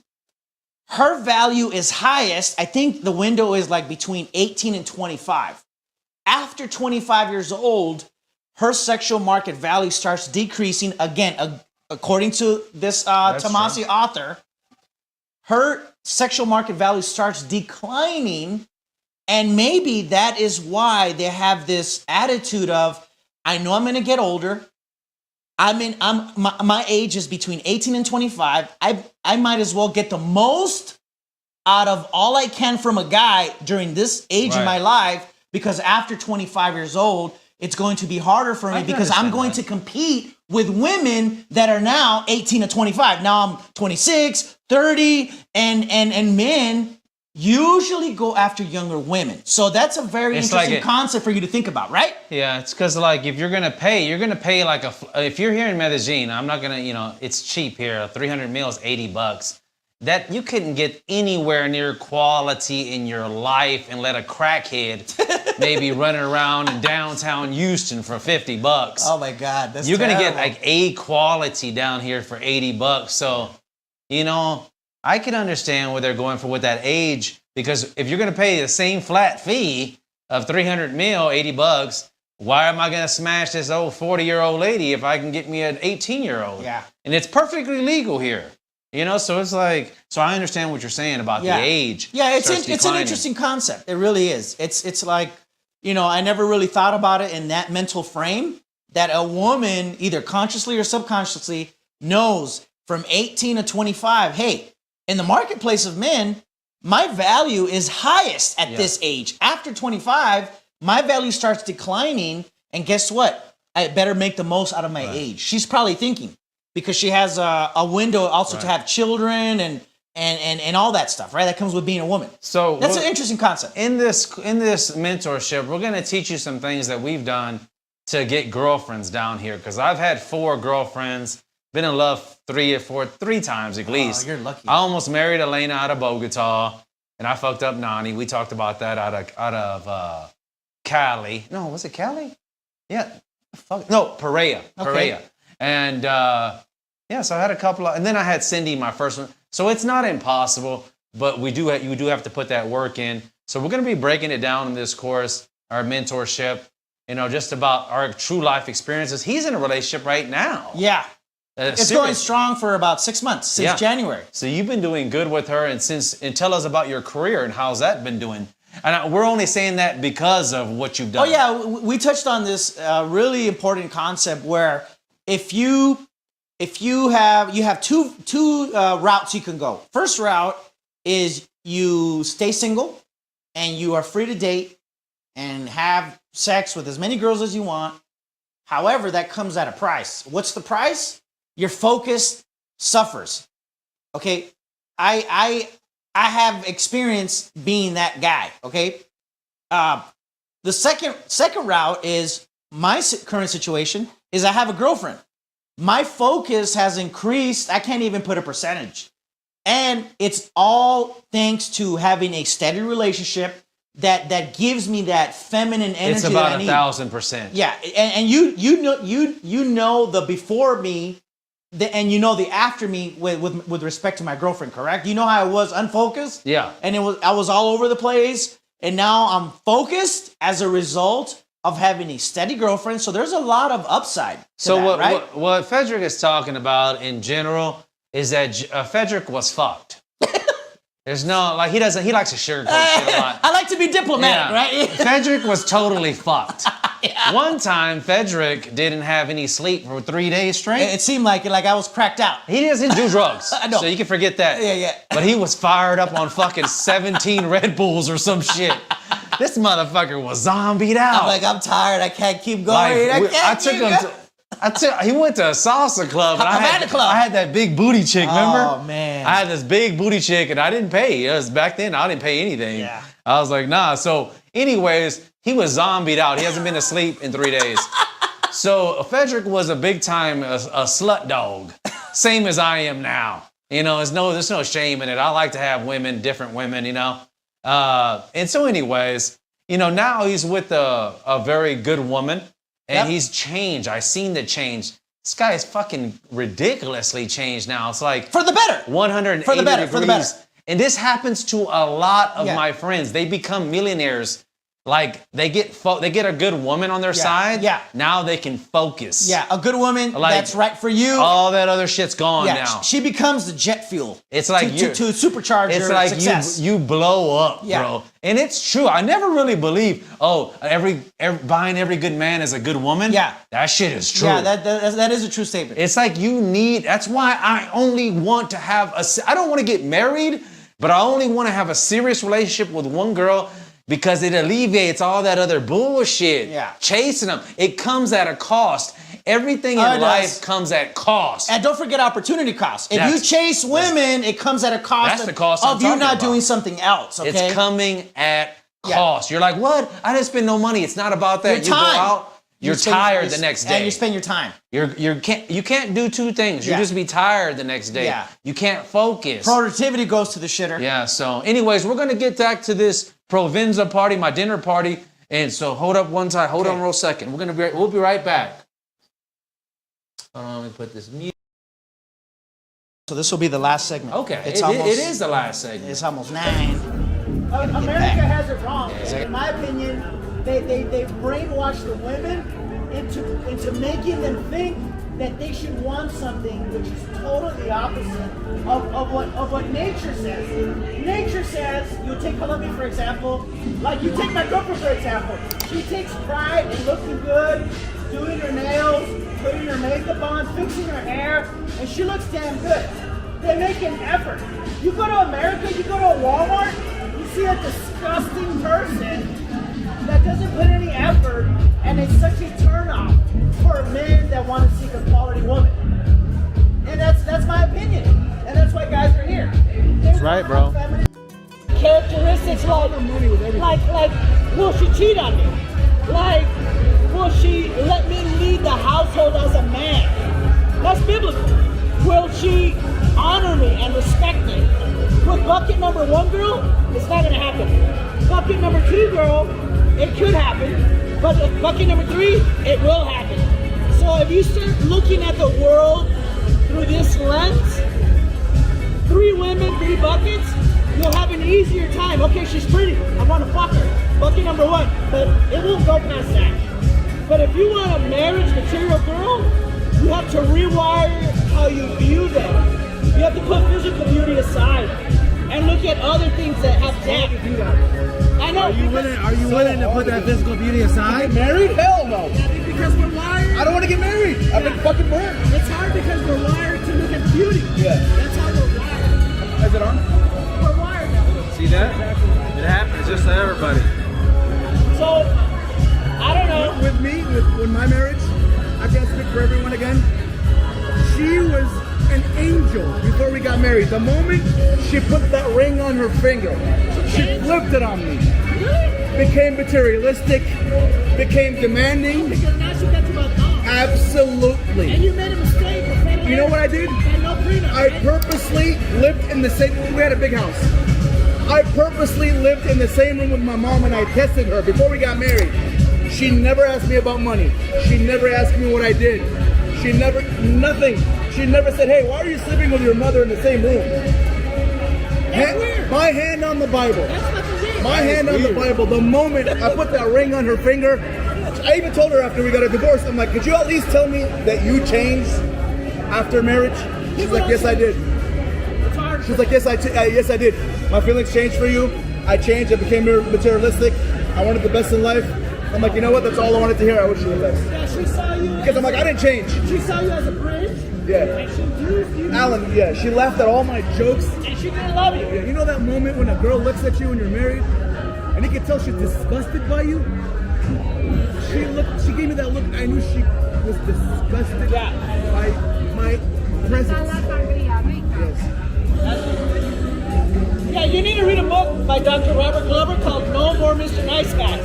her value is highest. I think the window is like between 18 and 25. After 25 years old, her sexual market value starts decreasing. Again, according to this Tomasi author, her sexual market value starts declining. And maybe that is why they have this attitude of, I know I'm going to get older. My age is between 18 and 25. I might as well get the most out of all I can from a guy during this age in my life, because after 25 years old, it's going to be harder for me because I'm going to compete with women that are now 18 to 25. Now I'm 26, 30, and men usually go after younger women. So that's a very interesting concept for you to think about, right? Yeah, it's because like if you're gonna pay like if you're here in Medellin, I'm not gonna, it's cheap here. 300 meals, $80. That you couldn't get anywhere near quality in your life and let a crackhead maybe running around in downtown Houston for $50. Oh my God, that's you're terrible. Gonna get like A quality down here for $80. So, I can understand what they're going for with that age, because if you're gonna pay the same flat fee of 300 mil, $80, why am I gonna smash this old 40-year-old lady if I can get me an 18-year-old? Yeah. And it's perfectly legal here. So it's like, so I understand what you're saying about the age. Yeah, it's an interesting concept. It really is. It's like, I never really thought about it in that mental frame, that a woman, either consciously or subconsciously, knows from 18 to 25, hey, in the marketplace of men, my value is highest at this age. After 25, my value starts declining, and guess what? I better make the most out of my age. She's probably thinking, because she has a window also to have children and all that stuff, right? That comes with being a woman. So that's an interesting concept. In this mentorship, we're going to teach you some things that we've done to get girlfriends down here, because I've had 4 girlfriends, been in love 3 times at least. You're lucky. I almost married Elena out of Bogota, and I fucked up Nani. We talked about that out of Cali. No, was it Cali? Yeah. Pereira. Okay. Pereira. And so I had a couple of, and then I had Cindy, my first one. So it's not impossible, but you do have to put that work in. So we're going to be breaking it down in this course, our mentorship, just about our true life experiences. He's in a relationship right now. Yeah. It's going strong for about 6 months, since January. So you've been doing good with her, and tell us about your career and how's that been doing. And we're only saying that because of what you've done. Oh yeah, we touched on this really important concept where if you have two routes you can go. First route is you stay single and you are free to date and have sex with as many girls as you want. However, that comes at a price. What's the price? Your focus suffers. Okay, I have experience being that guy. Okay, the second route is my current situation is I have a girlfriend. My focus has increased. I can't even put a percentage. And it's all thanks to having a steady relationship that gives me that feminine energy. It's about that I need. 1,000%. Yeah, and you know the before me, and you know the after me with respect to my girlfriend, correct? You know how I was unfocused? Yeah. And I was all over the place, and now I'm focused as a result of having a steady girlfriend. So there's a lot of upside to that, what Federick is talking about in general is that Federick was fucked. There's no, he likes to sugarcoat shit a lot. I like to be diplomatic, right? Federick was totally fucked. One time, Federick didn't have any sleep for 3 days straight. It seemed like I was cracked out. He doesn't do drugs. I know. So you can forget that. Yeah. But he was fired up on fucking 17 Red Bulls or some shit. This motherfucker was zombied out. I'm like, I'm tired. I can't keep going. He went to a salsa club. And I had that big booty chick, remember? Oh, man. I had this big booty chick and I didn't pay. It was back then, I didn't pay anything. Yeah. I was like, nah. So anyways, he was zombied out. He hasn't been asleep in 3 days. So Federick was a big time a slut dog. Same as I am now. You know, there's no shame in it. I like to have women, different women, you know. And so anyways, you know, now he's with a very good woman. And he's changed. I've seen the change. This guy is fucking ridiculously changed now. It's like for the better. 180 for the better. degrees. For the better. And this happens to a lot of my friends. They become millionaires. Like they get a good woman on their side. Yeah. Now they can focus. Yeah, a good woman that's right for you. All that other shit's gone now. She becomes the jet fuel. It's like to supercharge it's your like success. You blow up, bro. And it's true. I never really believed, buying every good man is a good woman. Yeah. That shit is true. Yeah, that is a true statement. It's like that's why I only want to have I don't want to get married, but I only want to have a serious relationship with one girl because it alleviates all that other bullshit. Yeah. Chasing them. It comes at a cost. Everything in life comes at cost. And don't forget opportunity cost. If you chase women, it comes at a cost, that's the cost of you not doing something else, okay? It's coming at cost. You're like, what? I didn't spend no money. It's not about that. Your time. You go out, you're tired the next day. And you spend your time. You can't do two things. You just be tired the next day. Yeah. You can't focus. Productivity goes to the shitter. Yeah, so anyways, we're gonna get back to this Provenza party, my dinner party. And so hold up one time, hold on real second. We'll be right back. Let me put this music. So this will be the last segment. Okay, it is the last segment. It's almost 9. America has it wrong. In my opinion, they brainwash the women into making them think that they should want something which is totally the opposite of what nature says. Nature says, you take Colombia for example, like you take my girlfriend for example. She takes pride in looking good, doing her nails, putting her makeup on, fixing her hair, and she looks damn good. They make an effort. You go to America, you go to a Walmart, you see a disgusting person that doesn't put any effort, and it's such a turnoff for men that want to seek a quality woman. And that's my opinion. And that's why guys are here. That's right, bro. Characteristics like, will she cheat on me? Like, will she let me lead the household as a man? That's biblical. Will she honor me and respect me? With bucket number 1 girl, it's not gonna happen. Bucket number 2 girl, it could happen. But with bucket number 3, it will happen. So if you start looking at the world through this lens, 3 women, 3 buckets, you'll have an easier time. Okay, she's pretty, I wanna fuck her. Bucket number 1, but it won't go past that. But if you want a marriage material girl, you have to rewire how you view them. You have to put physical beauty aside and look at other things that have depth. I know. Are you willing to put that physical beauty aside? Get married? Hell no. Because we're wired. I don't want to get married. I've been fucking burned. It's hard because we're wired to look at beauty. Yeah. That's how we're wired. Is it on? We're wired that way. See that? It happens just to everybody. So, I don't know. With my marriage, I can't speak for everyone again. She was an angel before we got married. The moment she put that ring on her finger, she flipped it on me. Really? Became materialistic, became demanding. Because now she got you about dogs. Absolutely. And you made a mistake. You know what I did? No prenup, I right? purposely lived in the same, we had a big house. I purposely lived in the same room with my mom and I tested her before we got married. She never asked me about money. She never asked me what I did. Nothing. She never said, hey, why are you sleeping with your mother in the same room? My hand on the Bible. My hand on the Bible. The moment I put that ring on her finger, I even told her after we got a divorce, I'm like, could you at least tell me that you changed after marriage? She's like, yes, I did. She's like, yes, I did. My feelings changed for you. I changed. I became materialistic. I wanted the best in life. I'm like, you know what? That's all I wanted to hear. I wish you the best. Yeah, she saw you. Because I'm like, I didn't change. She saw you as a bridge. Yeah. And she used you. Alan, yeah, she laughed at all my jokes. And she didn't love you. Yeah, you know that moment when a girl looks at you when you're married, and you can tell she's disgusted by you? She gave me that look. I knew she was disgusted by my presence. Yeah, you need to read a book by Dr. Robert Glover called No More Mr. Nice Guy.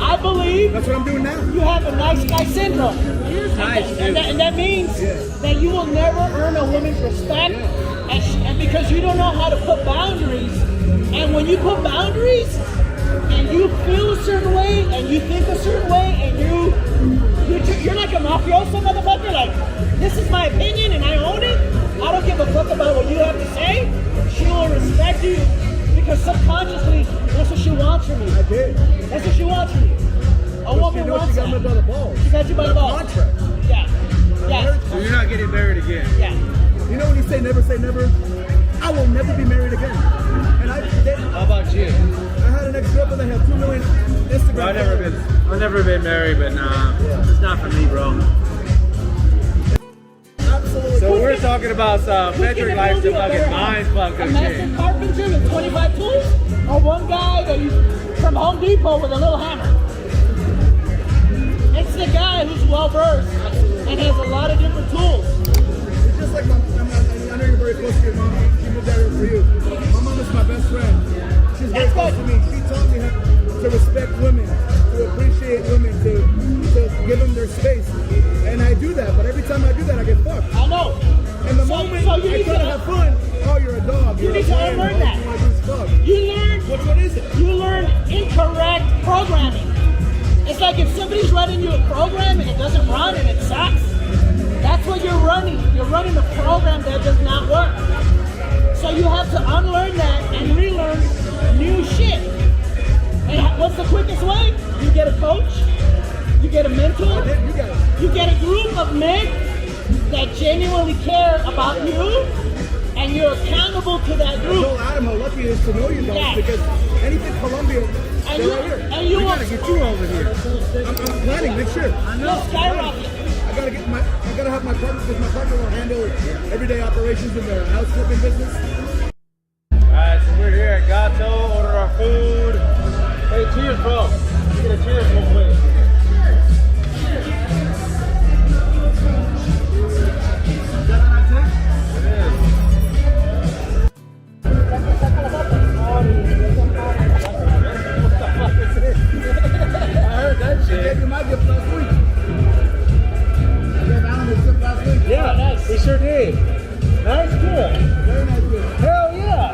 I believe that's what I'm doing now. You have a nice guy syndrome. And that means that you will never earn a woman's respect and because you don't know how to put boundaries. And when you put boundaries and you feel a certain way and you think a certain way and you're like a mafioso motherfucker, like, this is my opinion and I own it. I don't give a fuck about what you have to say. She will respect you because subconsciously that's what she wants from you. I did. That's what she wants from you. A woman wants she got me by the balls. She got you by the balls. Contract. Yeah. So you're not getting married again. Yeah. You know when you say never, I will never be married again. And I did. How about you? I had an ex-girlfriend that had 2 million Instagram I've never been married, but nah, it's not for me, bro. Absolutely. So we're talking about some metric life to fucking mind fuck A and master shit. carpenter with 25 tools, or one guy that you from Home Depot with a little hammer. It's the guy who's well versed and has a lot of different tools. It's just like I know you're very close to your mom. She moved out here for you. My mom is my best friend. She's very close to me. She taught me how to respect women, to appreciate women, to give them their space. And I do that, but every time I do that, I get fucked. I know. And the moment I try to have fun, oh, you're a dog. You need to unlearn that. What is it? You learn incorrect programming. It's like if somebody's running you a program and it doesn't run and it sucks, that's what you're running. You're running a program that does not work. So you have to unlearn that and relearn new shit. And what's the quickest way? You get a coach, you get a mentor, you get a group of men that genuinely care about you, and you're accountable to that group. I told Adam how lucky it is to know you guys because anything Colombia, they're right here. And you we gotta get you over here. I'm planning next year. I know. Skyrocket. I gotta have my partner because my partner will handle everyday operations in the house flipping business. Alright, so we're here at Gato, ordered our food. Hey, cheers, bro. Let's get a cheers real quick. Yeah, nice. We sure did. Nice, good. Very nice food. Hell yeah.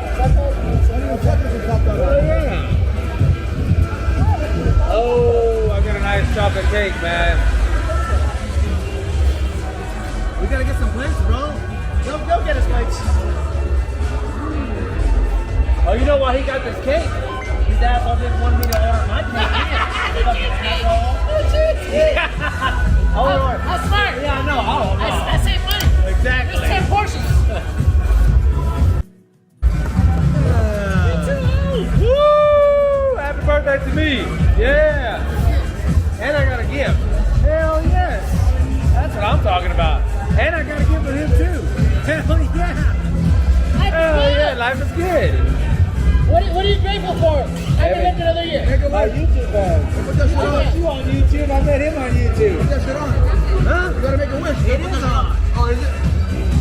Hell yeah. Oh, I got a nice chocolate cake, man. We gotta get some plates, bro. Go get us plates. Oh, you know why he got this cake? His asshole didn't want me to order my cake. How smart. Yeah, I know. I save money. Exactly. There's 10 portions. Woo! Happy birthday to me. Yeah. And I got a gift. Hell yes. That's what I'm talking about. And I got a gift for him too. Hell yeah. Hell yeah. Life is good. What are you grateful for? I've been living another year. Make a wish. YouTube guys. Put that shit on. You on YouTube? I met him on YouTube. Put that shit on. Huh? You gotta make a wish. It is on. Oh, is it?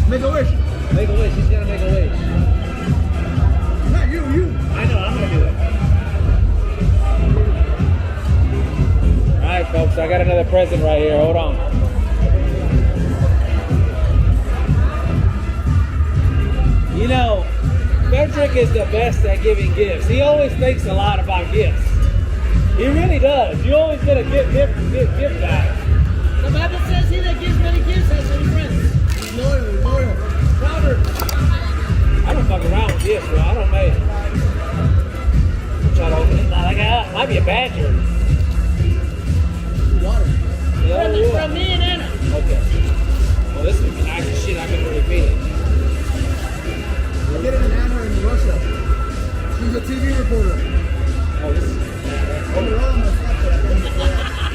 Make a wish. Make a wish. He's gonna make a wish. Not you. I know. I'm gonna do it. All right, folks. I got another present right here. Hold on. You know, Federick is the best at giving gifts. He always thinks a lot about gifts. He really does. You always get a gift guy. The Bible says he that gives many gifts has many friends. Loyal. Robert. I don't fuck around with gifts, bro. I don't make it. Try to open it. Like, might be a badger. Water. Yeah, From me and Anna. okay. Well, this is nice as shit. I can really beat it. I get it in Anna in Russia. She's a TV reporter. Oh, this is... Oh, they're all on my Snapchat.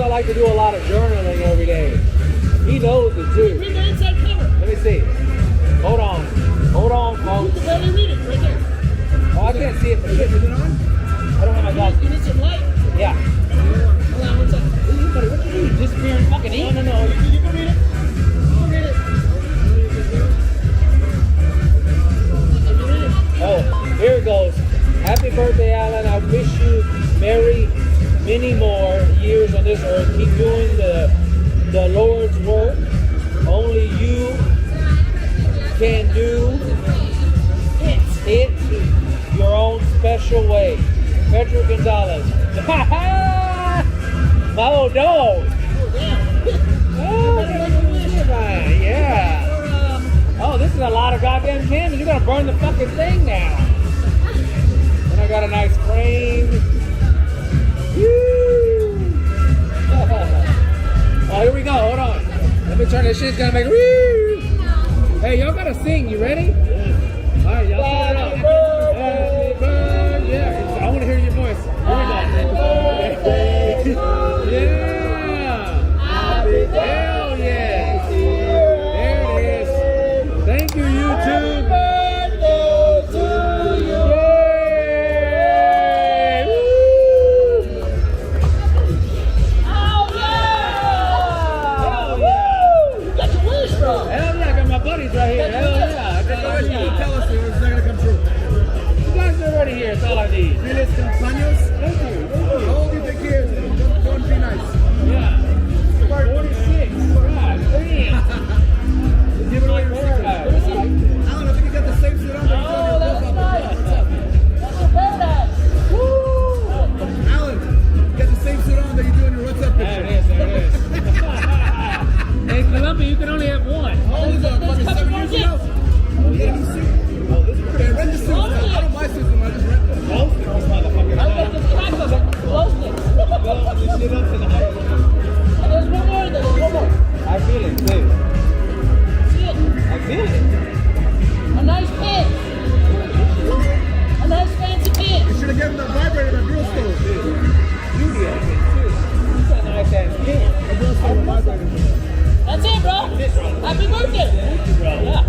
I like to do a lot of journaling every day. He knows it too. Read the inside cover. Let me see. Hold on, You folks. can barely read it right there. Oh, I can't see it for shit. Is it on? I don't have my You glasses. need some light. Yeah. Hold on one second. What you do? Disappearing fucking ink? No. You can read it. You can read it. Oh, here it goes. Happy birthday, Alan. I wish you many more years on this earth. Keep doing the Lord's work. Only you can do it your own special way. Federick Gonzalez. My old dog. Oh, yeah. Oh, this is a lot of goddamn candles. You're gonna burn the fucking thing now. And I got a nice frame. Woo! Oh, here we go. Hold on. Let me turn this shit. It's gonna make woo! Hey, y'all gotta sing. You ready? All right, y'all sing it up. Happy birthday. Yeah, I want to hear your voice. Here we go. Yeah. Hell yeah. There it is. Thank you, YouTube. Right here. Hell yeah. Tell us it's not gonna come true. You guys are already here. It's all I need. Feliz cumpleaños. Thank you. How old do you think he is? Don't be nice. Yeah. 46. God damn. Give it away your secret. Alan, I think you got the same suit on. Oh, that's nice. That's your paradise. Woo! Alan, you got the same suit on that you do in your WhatsApp picture. There it is. In Colombia, you can only have one. How old is that? Fucking 7 years ago? Oh, yeah. Oh, this is pretty. Rent the suits. I don't buy suits anymore. I just rent them. Close to this motherfucker. I got this crack of it. Closeness. Go this shit up to the height. And there's one more. There's one more. I feel it too. See it? I feel it. A nice pin. A nice fancy pin. You should have given him the vibrator at Girl Store. Studio too. That's a nice ass pin. At Girl Store with vibrators. That's it, bro. Happy birthday. Thank you, bro. Yeah.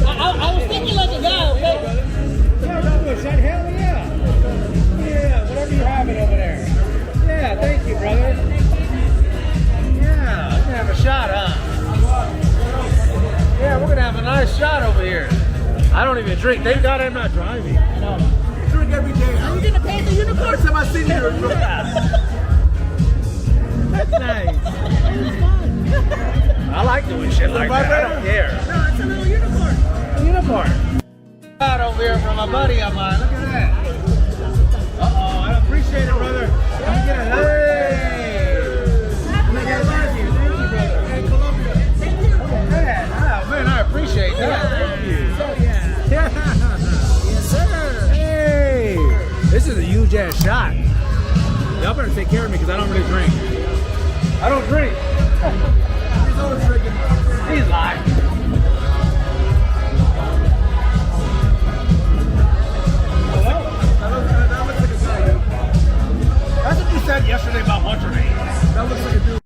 I was thinking like a guy, okay? Yeah, don't push that. Hell yeah. Yeah, whatever you're having over there. Yeah, thank you, brother. Yeah, we're gonna have a shot, huh? Yeah, we're gonna have a nice shot over here. I don't even drink. Thank God I'm not driving. You drink every day. Are you gonna pay the unicorn? First time I seen you. That's nice. I like doing shit like that. I don't care. No, it's a little unicorn. A unicorn. Out over here from a buddy of mine. Look at that. Uh-oh, I appreciate it, brother. Let me get a hey. Let me get a live here. Thank you, brother. In Colombia. Oh, man, I appreciate that. Thank you. Yeah. Yes, sir. Hey. This is a huge ass shot. Y'all better take care of me because I don't really drink. I don't drink. He's always drinking. He's lying. That looks like a guy, yo. That's what you said yesterday about what's her name. That looks like a dude.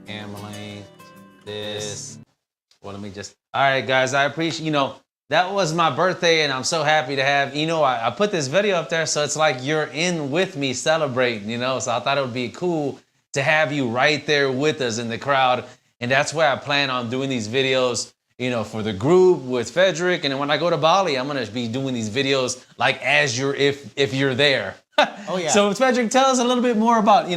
Cameline, this. Well, let me just. All right, guys, I appreciate, that was my birthday, and I'm so happy to have, I put this video up there, so it's like you're in with me celebrating, so I thought it would be cool to have you right there with us in the crowd, and that's why I plan on doing these videos, for the group with Federick, and then when I go to Bali, I'm gonna be doing these videos like as if you're there. Oh yeah. So Federick, tell us a little bit more about,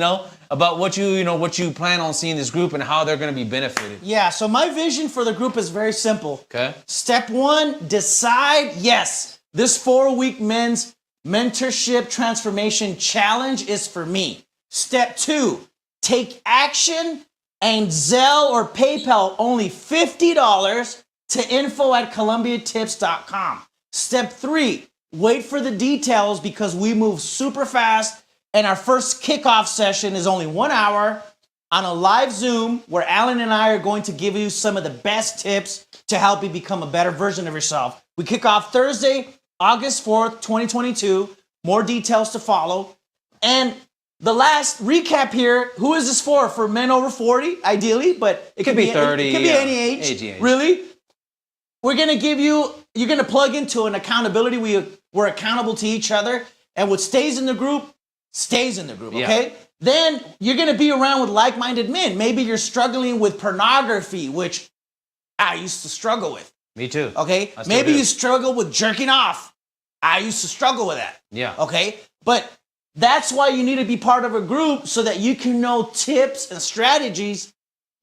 about what you plan on seeing this group and how they're gonna be benefited. Yeah, so my vision for the group is very simple. Okay. Step 1, decide, yes, this 4-week men's mentorship transformation challenge is for me. Step 2, take action and Zelle or PayPal only $50 to info@colombiatips.com. Step 3, wait for the details because we move super fast and our first kickoff session is only 1 hour. on a live Zoom where Alan and I are going to give you some of the best tips to help you become a better version of yourself. We kick off Thursday, August 4th, 2022. More details to follow. And the last recap here, who is this for? For men over 40, ideally, but it could be 30. It could be any age. Really? We're going to give you, you're going to plug into an accountability. We're accountable to each other. And what stays in the group, stays in the group, okay? Then you're going to be around with like-minded men. Maybe you're struggling with pornography, which I used to struggle with. Me too. Okay? Maybe you struggle with jerking off. I used to struggle with that. Yeah. Okay? But that's why you need to be part of a group so that you can know tips and strategies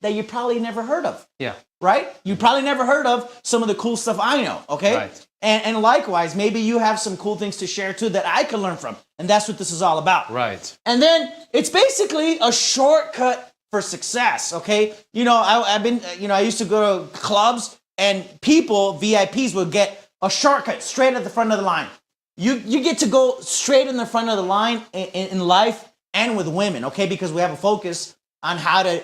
that you probably never heard of. Yeah. Right? You probably never heard of some of the cool stuff I know. Okay? Right. And likewise, maybe you have some cool things to share too that I can learn from. And that's what this is all about. Right. And then it's basically a shortcut for success, okay? You know, I used to go to clubs and people, VIPs, would get a shortcut straight at the front of the line. You get to go straight in the front of the line in life and with women, okay? Because we have a focus on how to,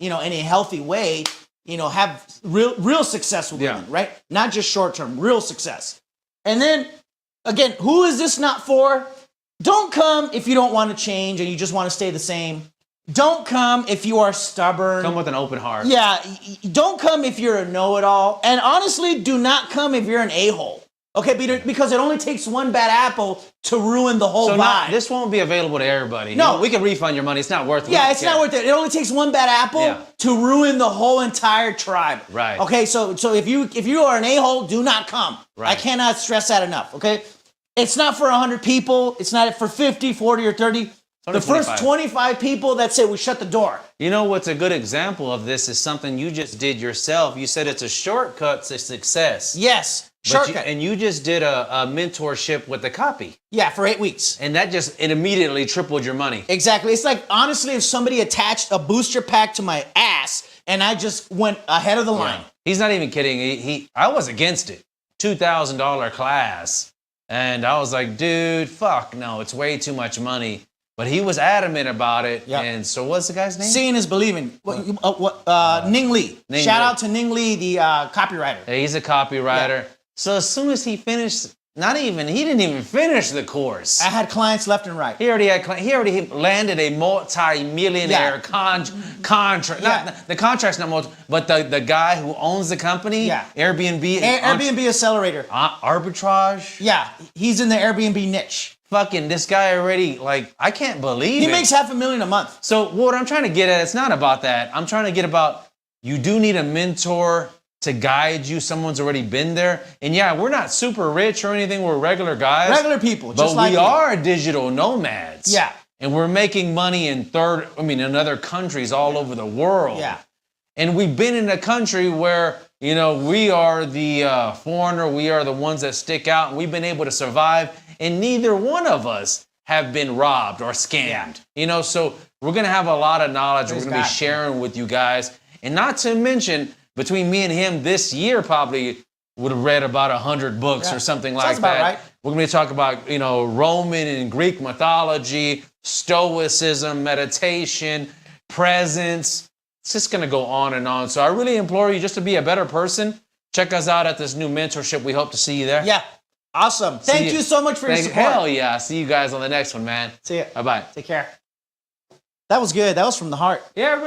in a healthy way, have real success with women, right? Not just short-term, real success. And then, again, who is this not for? Don't come if you don't want to change and you just want to stay the same. Don't come if you are stubborn. Come with an open heart. Yeah, don't come if you're a know-it-all. And honestly, do not come if you're an a-hole. Okay, because it only takes one bad apple to ruin the whole vibe. This won't be available to everybody. No. We can refund your money. It's not worth it. Yeah, it's not worth it. It only takes one bad apple to ruin the whole entire tribe. Right. Okay, so if you are an a-hole, do not come. Right. I cannot stress that enough, okay? It's not for 100 people. It's not for 50, 40, or 30. The first 25 people, that's it. We shut the door. You know what's a good example of this is something you just did yourself. You said it's a shortcut to success. Yes, shortcut. And you just did a mentorship with the copy. Yeah, for 8 weeks. And that it immediately tripled your money. Exactly. It's like, honestly, if somebody attached a booster pack to my ass and I just went ahead of the line. He's not even kidding. I was against it. $2,000 class. And I was like, dude, fuck, no, it's way too much money. But he was adamant about it. Yep. And so what's the guy's name? Seeing is believing. Ning Lee. Shout out to Ning Lee, the copywriter. Yeah, he's a copywriter. Yeah. So as soon as he finished, he didn't even finish the course. I had clients left and right. He already landed a multi-millionaire contract. Yeah. The contract's not multi, but the guy who owns the company, Airbnb. Airbnb accelerator. Arbitrage. Yeah, he's in the Airbnb niche. Fucking this guy already, I can't believe it. He makes $500,000 a month. So what I'm trying to get at, it's not about that. I'm trying to get about, you do need a mentor to guide you. Someone's already been there. And yeah, we're not super rich or anything. We're regular guys. Regular people, just but we are digital nomads. Yeah. And we're making money in other countries all over the world. Yeah. And we've been in a country where, we are the foreigner. We are the ones that stick out. And we've been able to survive. And neither one of us have been robbed or scammed. Yeah. So we're going to have a lot of knowledge we're going to be sharing with you guys. And not to mention, between me and him this year probably would have read about 100 books or something like that. Right. We're going to talk about, Roman and Greek mythology, stoicism, meditation, presence. It's just going to go on and on. So I really implore you just to be a better person. Check us out at this new mentorship. We hope to see you there. Yeah. Awesome. Thank you so much for your support. Hell yeah. See you guys on the next one, man. See ya. Bye-bye. Take care. That was good. That was from the heart. Yeah.